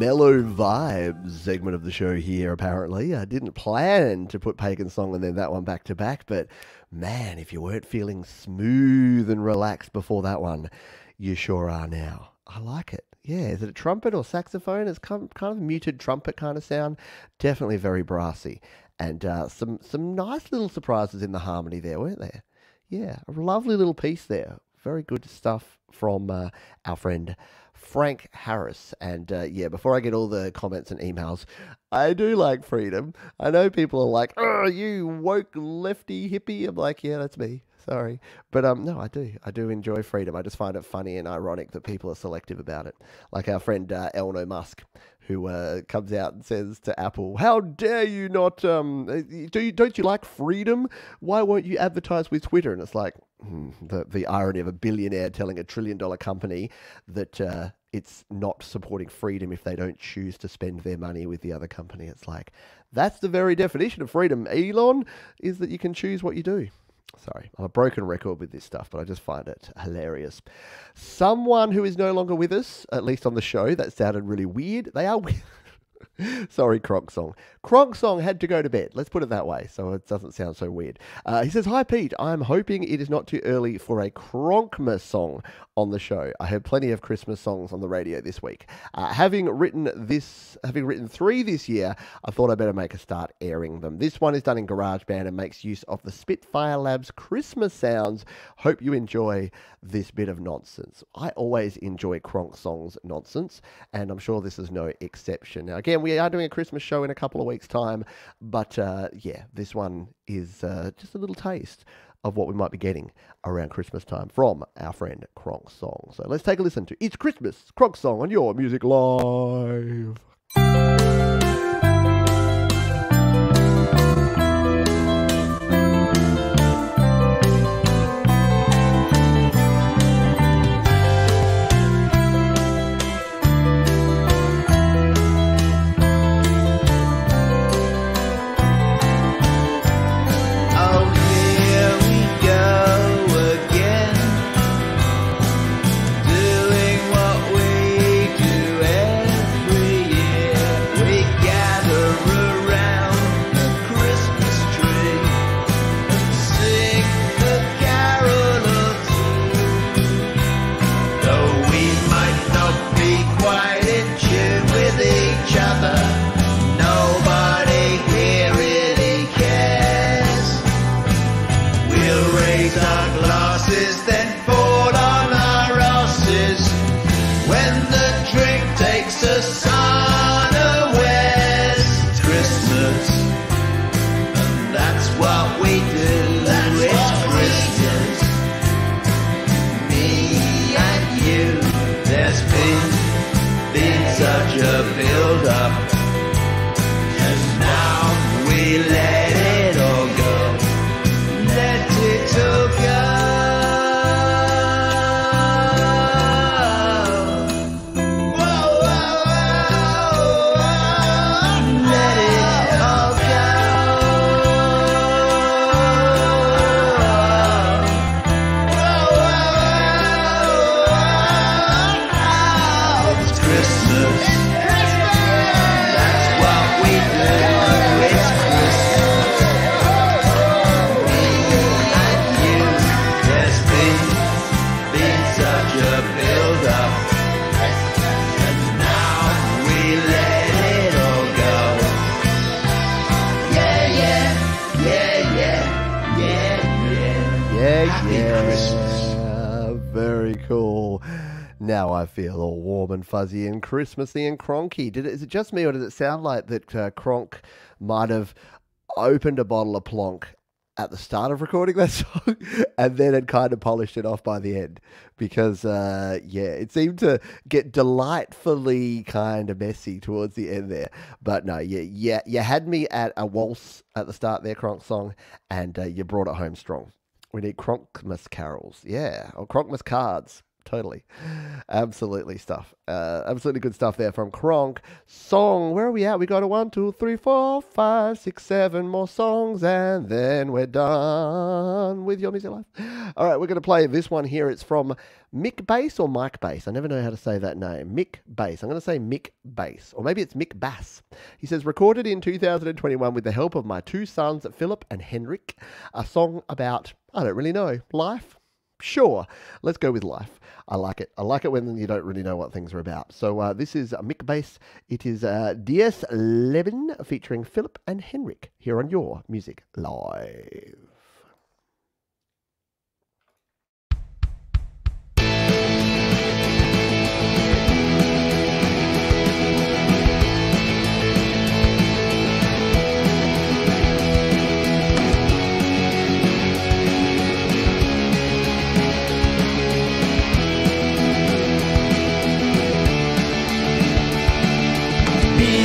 mellow vibes segment of the show here, apparently. I didn't plan to put Pagan Song and then that one back to back, but man, if you weren't feeling smooth and relaxed before that one, you sure are now. I like it. Yeah, is it a trumpet or saxophone? It's kind of muted trumpet kind of sound. Definitely very brassy. And some nice little surprises in the harmony there, weren't there? Yeah, a lovely little piece there. Very good stuff from our friend Frank Harris. And yeah, before I get all the comments and emails, I do like freedom. I know people are like, oh, you woke lefty hippie. I'm like, yeah, that's me. Sorry. But no, I do. I do enjoy freedom. I just find it funny and ironic that people are selective about it. Like our friend Elon Musk, who comes out and says to Apple, how dare you not, don't you like freedom? Why won't you advertise with Twitter? And it's like, the irony of a billionaire telling $1 trillion company that it's not supporting freedom if they don't choose to spend their money with the other company. It's like, that's the very definition of freedom, Elon, is that you can choose what you do. Sorry, I'm a broken record with this stuff, but I just find it hilarious. Someone who is no longer with us, at least on the show, that sounded really weird. They are with... Sorry, Kronk Song. Kronk Song had to go to bed. Let's put it that way, so it doesn't sound so weird. He says, hi, Pete. I'm hoping it is not too early for a Kronkmas song on the show. I heard plenty of Christmas songs on the radio this week. Having written 3 this year, I thought I'd better make a start airing them. This one is done in GarageBand and makes use of the Spitfire Labs Christmas sounds. Hope you enjoy this bit of nonsense. I always enjoy Kronk Song's nonsense, and I'm sure this is no exception. Now, again, we are doing a Christmas show in a couple of weeks' time, but yeah, this one is just a little taste of what we might be getting around Christmas time from our friend Kronk Song. So let's take a listen to It's Christmas, Kronk Song on Your Music Live. Now I feel all warm and fuzzy and Christmassy and cronky. Is it just me, or does it sound like that Kronk might have opened a bottle of Plonk at the start of recording that song and then had kind of polished it off by the end? Because, yeah, it seemed to get delightfully kind of messy towards the end there. But no, you had me at a waltz at the start there, Kronk Song, and you brought it home strong. We need Kronkmas carols, yeah, or Kronkmas cards. Totally. Absolutely stuff. Absolutely good stuff there from Kronk Song. Where are we at? We got a 1, 2, 3, 4, 5, 6, 7 more songs, and then we're done with with your music life. All right, we're going to play this one here. It's from Mick Bass or Mike Bass. I never know how to say that name. Mick Bass. I'm going to say Mick Bass, or maybe it's Mick Bass. He says, recorded in 2021 with the help of my two sons, Philip and Henrik, a song about, I don't really know, life? Sure, let's go with life. I like it. I like it when you don't really know what things are about. So this is Mick Bass. It is DS Levin featuring Philip and Henrik here on Your Music Live.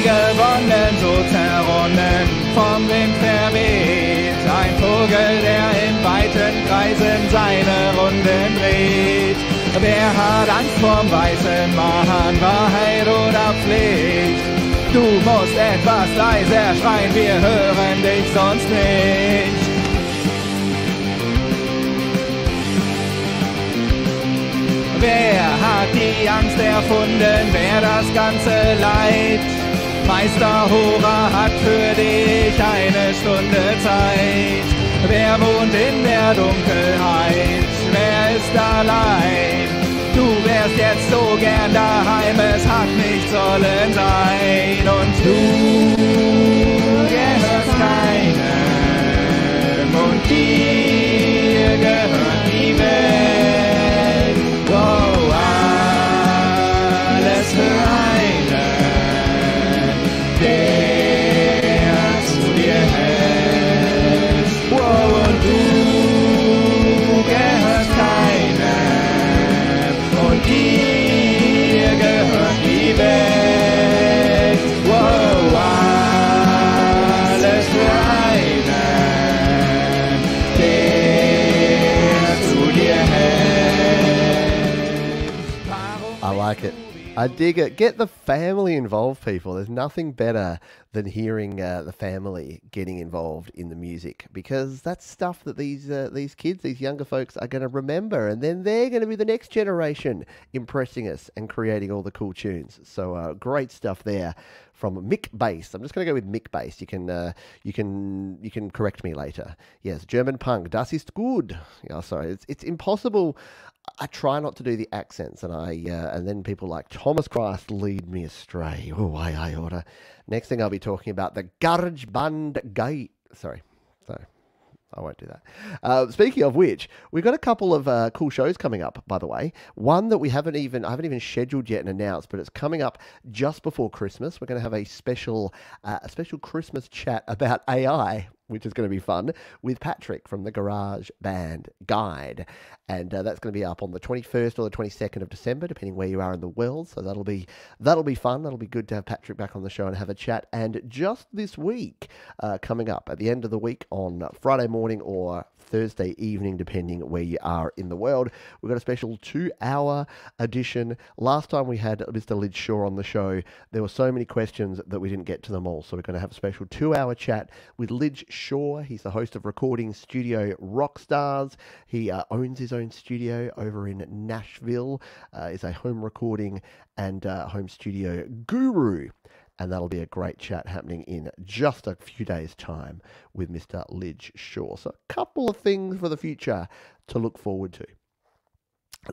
Gewonnen, so zerronnen, vom Wind verweht. Ein Vogel, der in weiten Kreisen seine Runden dreht. Wer hat Angst vorm weißen Mann, Wahrheit oder Pflicht? Du musst etwas leiser schreien, wir hören dich sonst nicht. Wer hat die Angst erfunden, wer das ganze Leid? Meister Hora hat für dich eine Stunde Zeit. Wer wohnt in der Dunkelheit? Wer ist allein? Du wärst jetzt so gern daheim, es hat nicht sollen sein. Und du gehörst keinem und dir gehört die Welt. Oh, alles für der zu dir hält. Wow, und du gehörst keinem und dir gehört die Welt. Wow, alles für einen, der zu dir hält. I like it. I dig it. Get the family involved, people. There's nothing better than hearing the family getting involved in the music, because that's stuff that these kids, these younger folks, are going to remember, and then they're going to be the next generation impressing us and creating all the cool tunes. So great stuff there from Mick Bass. I'm just going to go with Mick Bass. You can correct me later. Yes, German punk. Das ist gut. Yeah, sorry, it's impossible. I try not to do the accents, and then people like Thomas Christ lead me astray. Oh, I order. Next thing I'll be talking about the Garage Band Gate. Sorry, I won't do that. Speaking of which, we've got a couple of cool shows coming up, by the way. One that I haven't even scheduled yet and announced, but it's coming up just before Christmas. We're going to have a special Christmas chat about AI, which is going to be fun, with Patrick from the Garage Band Guide. And that's going to be up on the 21st or the 22nd of December, depending where you are in the world. So that'll be fun. That'll be good to have Patrick back on the show and have a chat. And just this week, coming up at the end of the week on Friday morning or Thursday evening, depending where you are in the world, we've got a special 2-hour edition. Last time we had Mr. Lij Shaw on the show, there were so many questions that we didn't get to them all. So we're going to have a special 2-hour chat with Lij Shaw. He's the host of Recording Studio Rockstars. He owns his own studio over in Nashville, is a home recording and home studio guru. And that'll be a great chat happening in just a few days' time with Mr. Lij Shaw. So a couple of things for the future to look forward to.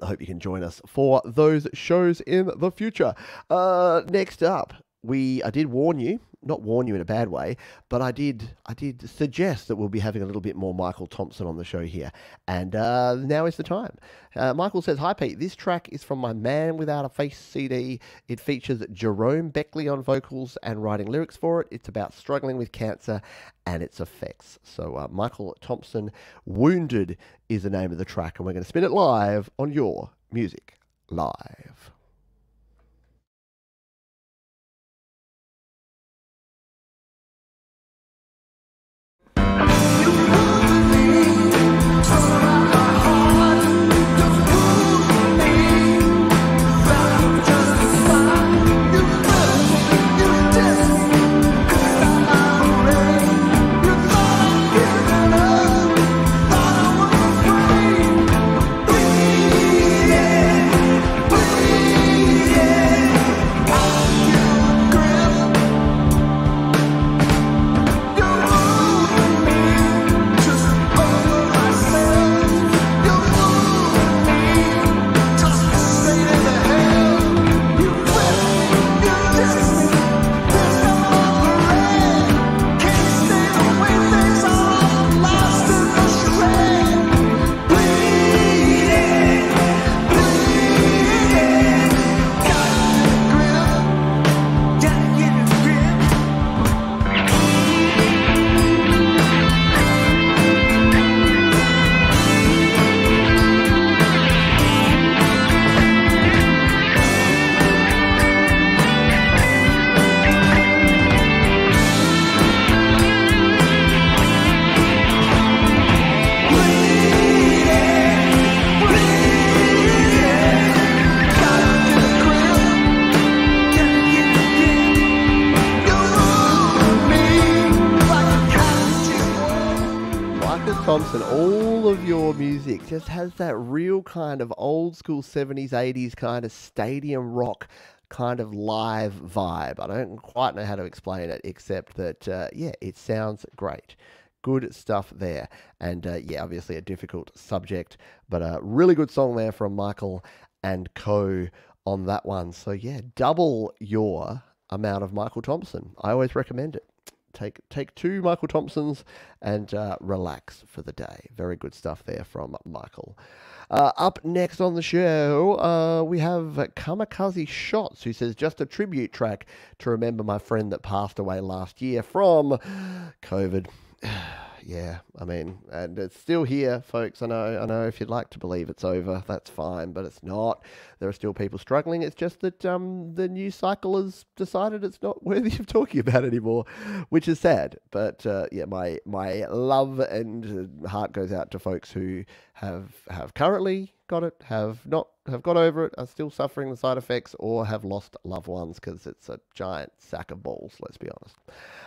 I hope you can join us for those shows in the future. Next up, I did warn you, not warn you in a bad way, but I did suggest that we'll be having a little bit more Michael Thompson on the show here. And now is the time. Michael says, "Hi Pete, this track is from my Man Without a Face CD. It features Jerome Beckley on vocals and writing lyrics for it. It's about struggling with cancer and its effects." So Michael Thompson, Wounded is the name of the track, and we're going to spin it live on Your Music Live. I all of your music just has that real kind of old school 70s, 80s kind of stadium rock kind of live vibe. I don't quite know how to explain it, except that, yeah, it sounds great. Good stuff there. And, yeah, obviously a difficult subject, but a really good song there from Michael and Co. on that one. So, yeah, double your amount of Michael Thompson. I always recommend it. Take 2 Michael Thompsons and relax for the day. Very good stuff there from Michael. Up next on the show, we have Kamikaze Shots, who says, just a tribute track to remember my friend that passed away last year from COVID. Yeah, I mean, and it's still here, folks. I know if you'd like to believe it's over, that's fine, but it's not. There are still people struggling. It's just that the news cycle has decided it's not worthy of talking about anymore, which is sad. But yeah, my love and heart goes out to folks who have currently got it, have got over it, are still suffering the side effects, or have lost loved ones, because it's a giant sack of balls, let's be honest.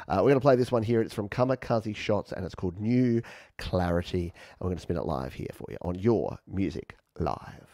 We're going to play this one here. It's from Kamikaze Shots, and it's called New Clarity. And we're going to spin it live here for you on Your Music Live.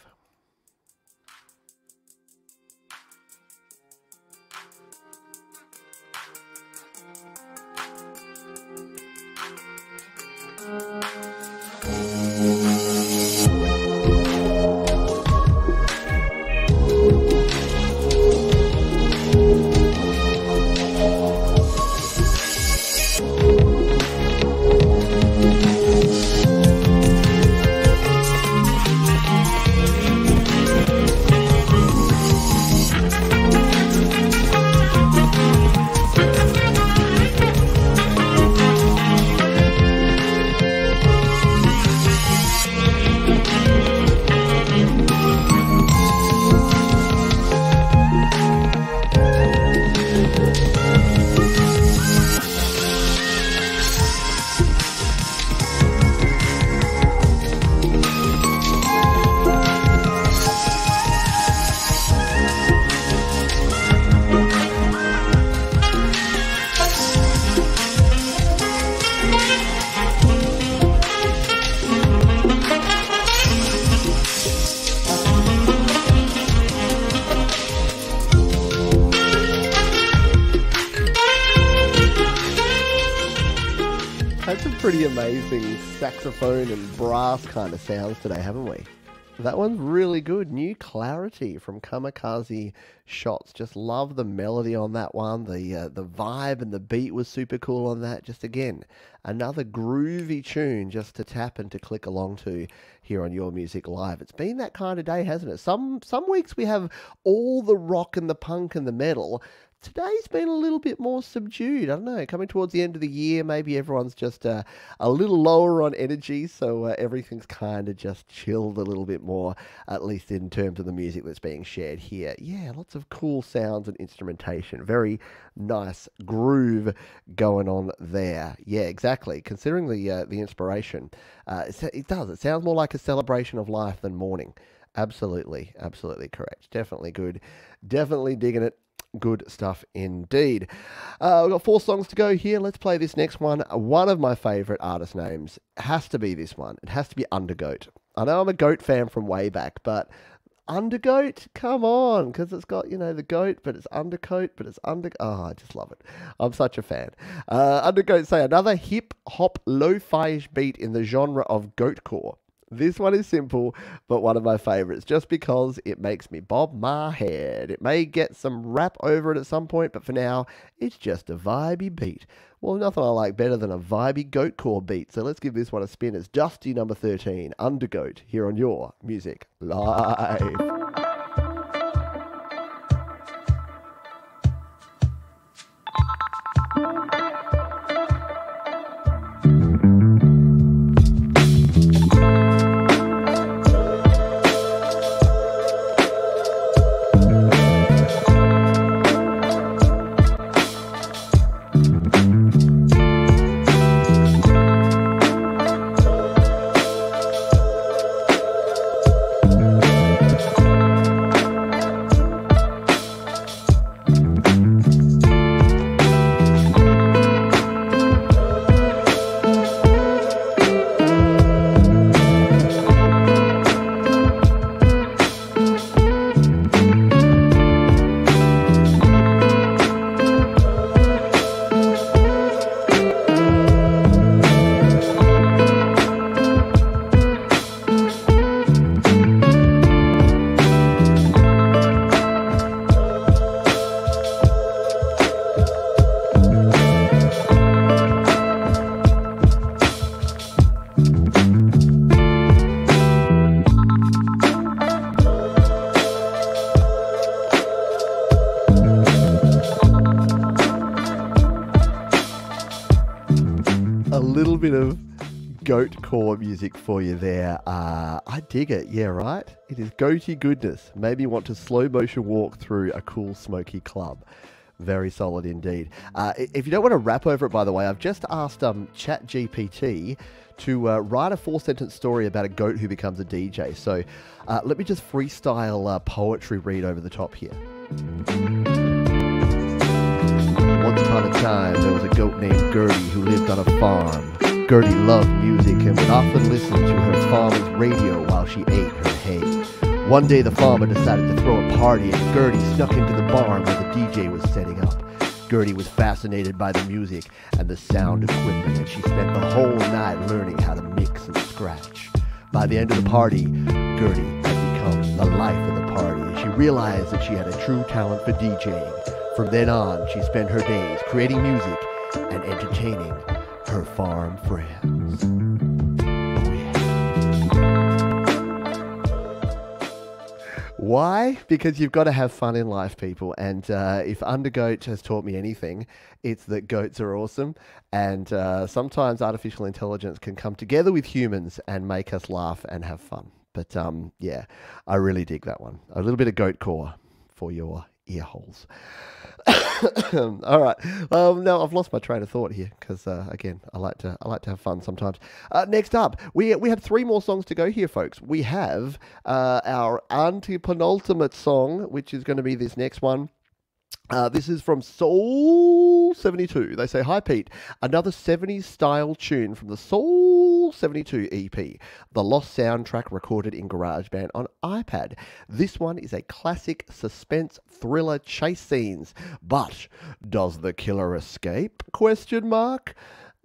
Pretty amazing saxophone and brass kind of sounds today, haven't we? That one's really good. New Clarity from Kamikaze Shots. Just love the melody on that one. The vibe and the beat was super cool on that. Just again, another groovy tune just to tap and to click along to here on Your Music Live. It's been that kind of day, hasn't it? Some weeks we have all the rock and the punk and the metal. Today's been a little bit more subdued. I don't know, coming towards the end of the year, maybe everyone's just a little lower on energy, so everything's kind of just chilled a little bit more, at least in terms of the music that's being shared here. Yeah, lots of cool sounds and instrumentation. Very nice groove going on there. Yeah, exactly. Considering the inspiration, it does. It sounds more like a celebration of life than mourning. Absolutely correct. Definitely good. Definitely digging it. Good stuff indeed. We've got 4 songs to go here. Let's play this next one. One of my favourite artist names has to be this one. It has to be Undergoat. I know I'm a goat fan from way back, but Undergoat, come on, because it's got, you know, the goat, but it's undercoat, but it's oh, I just love it. I'm such a fan. Undergoat say another hip-hop lo-fi-ish beat in the genre of goatcore. This one is simple, but one of my favorites, just because it makes me bob my head. It may get some rap over it at some point, but for now, it's just a vibey beat. Well, nothing I like better than a vibey goatcore beat, so let's give this one a spin. It's Dusty number 13, Undergoat, here on Your Music Live. bit of goat core music for you there. I dig it. Yeah, right? It is goaty goodness. Maybe you want to slow motion walk through a cool smoky club. Very solid indeed. If you don't want to rap over it, by the way, I've just asked ChatGPT to write a 4-sentence story about a goat who becomes a DJ. So let me just freestyle poetry read over the top here. Once upon a time, there was a goat named Gertie who lived on a farm. Gertie loved music and would often listen to her farmer's radio while she ate her hay. One day the farmer decided to throw a party and Gertie snuck into the barn where the DJ was setting up. Gertie was fascinated by the music and the sound equipment, and she spent the whole night learning how to mix and scratch. By the end of the party, Gertie had become the life of the party, and she realized that she had a true talent for DJing. From then on, she spent her days creating music and entertaining her farm friends. Why? Because you've got to have fun in life, people. And if Undergoat has taught me anything, it's that goats are awesome. And sometimes artificial intelligence can come together with humans and make us laugh and have fun. But yeah, I really dig that one. A little bit of goat core for your ear holes. All right. Now I've lost my train of thought here because again, I like to have fun sometimes. Next up, we have 3 more songs to go here, folks. We have our anti-penultimate song, which is going to be this next one. This is from Soul 72. They say, "Hi Pete, another 70s style tune from the Soul 72 EP, the lost soundtrack recorded in GarageBand on iPad. This one is a classic suspense thriller chase scenes, but does the killer escape? Question mark.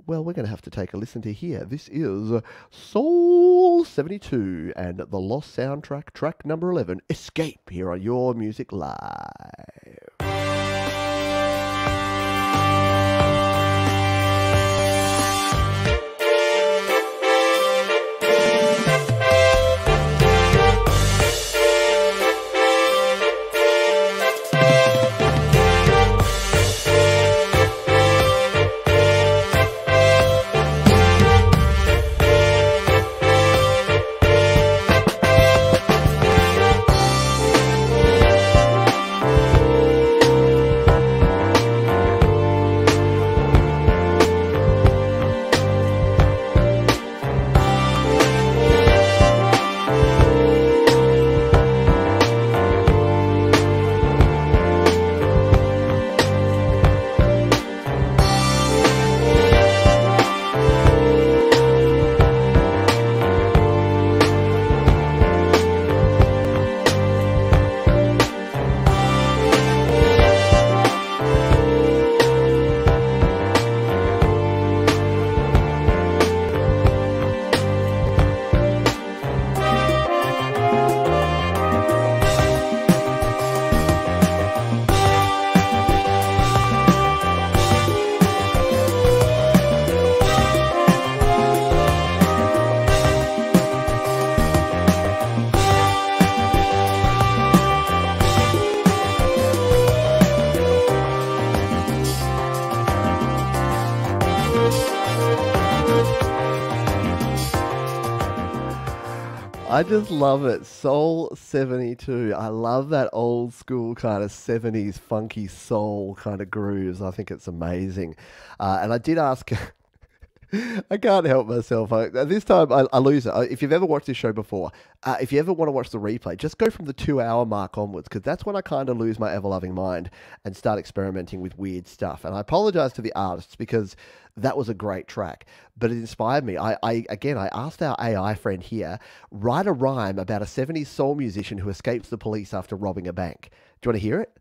Well, we're going to have to take a listen to here. This is Soul 72 and the lost soundtrack, track number 11, Escape, here on Your Music Live. I just love it. Soul 72. I love that old school kind of 70s funky soul kind of grooves. I think it's amazing. And I did ask... I can't help myself. This time I lose it. If you've ever watched this show before, if you ever want to watch the replay, just go from the 2-hour mark onwards, because that's when I kind of lose my ever-loving mind and start experimenting with weird stuff. And I apologize to the artists because that was a great track, but it inspired me. I asked our AI friend here, write a rhyme about a 70s soul musician who escapes the police after robbing a bank. Do you want to hear it?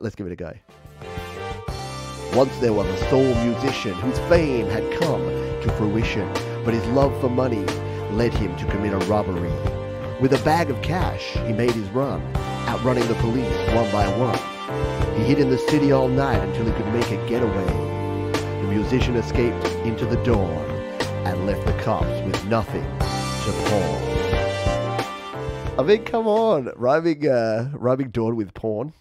Let's give it a go. Once there was a soul musician whose fame had come to fruition, but his love for money led him to commit a robbery. With a bag of cash, he made his run, outrunning the police one by one. He hid in the city all night until he could make a getaway. The musician escaped into the dawn and left the cops with nothing to pawn. I mean, come on, rhyming dawn with porn.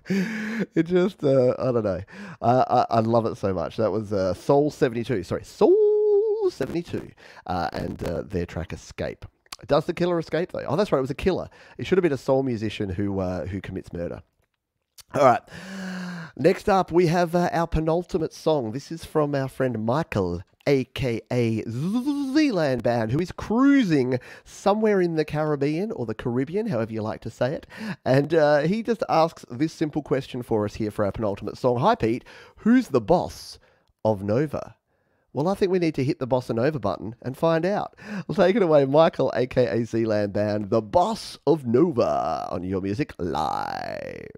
It just, I don't know. I love it so much. That was Soul 72. Sorry, Soul 72. And their track Escape. Does the killer escape, though? Oh, that's right. It was a killer. It should have been a soul musician who commits murder. All right. Next up, we have our penultimate song. This is from our friend Michael, a.k.a. Zealand Band, who is cruising somewhere in the Caribbean or the Caribbean, however you like to say it. And he just asks this simple question for us here for our penultimate song. Hi, Pete. Who's the boss of Nova? Well, I think we need to hit the Bossa Nova button and find out. Well, take it away, Michael, a.k.a. Zealand Band, the boss of Nova, on Your Music Live.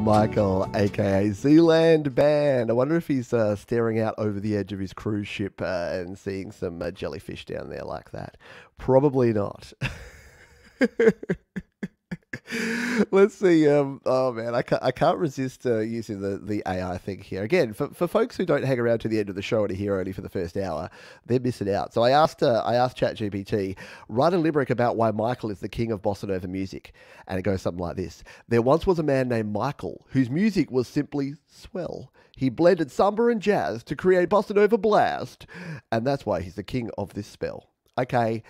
Michael, aka Zealand Band. I wonder if he's staring out over the edge of his cruise ship and seeing some jellyfish down there like that. Probably not. Let's see. Oh man, I can't resist using the AI thing here. Again, for folks who don't hang around to the end of the show and are here only for the first hour, they're missing out. So I asked ChatGPT, write a limerick about why Michael is the king of bossa nova music, and it goes something like this: There once was a man named Michael whose music was simply swell. He blended samba and jazz to create bossa nova blast, and that's why he's the king of this spell. Okay.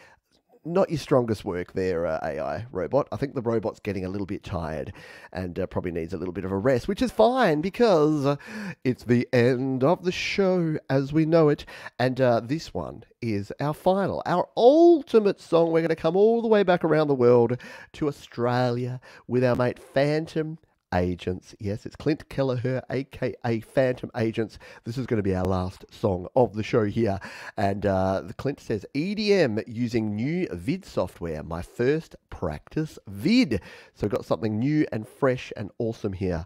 Not your strongest work there, AI robot. I think the robot's getting a little bit tired and probably needs a little bit of a rest, which is fine because it's the end of the show as we know it. And this one is our final, our ultimate song. We're going to come all the way back around the world to Australia with our mate Phantom Agents. Yes, it's Clint Kelleher, aka Phantom Agents. This is going to be our last song of the show here. And Clint says, EDM using new vid software, my first practice vid. So we've got something new and fresh and awesome here.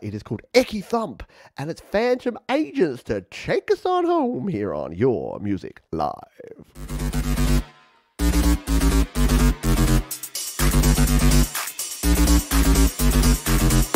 It is called Ecky Thump, and it's Phantom Agents to take us on home here on Your Music Live. Started.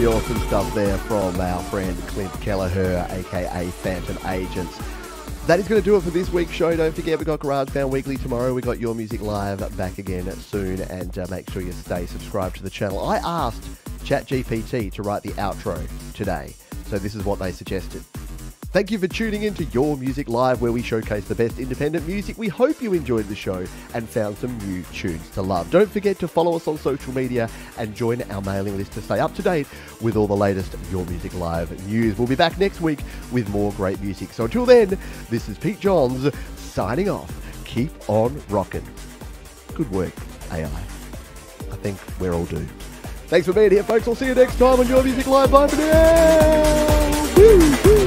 Pretty awesome stuff there from our friend Clint Kelleher, aka Phantom Agents. That is going to do it for this week's show. Don't forget, we got GarageBand Weekly tomorrow. We got Your Music Live back again soon, and make sure you stay subscribed to the channel. I asked ChatGPT to write the outro today, so this is what they suggested. Thank you for tuning in to Your Music Live, where we showcase the best independent music. We hope you enjoyed the show and found some new tunes to love. Don't forget to follow us on social media and join our mailing list to stay up to date with all the latest Your Music Live news. We'll be back next week with more great music. So until then, this is Pete Johns signing off. Keep on rocking. Good work, AI. I think we're all due. Thanks for being here, folks. I'll see you next time on Your Music Live. Bye for now. Woo, woo.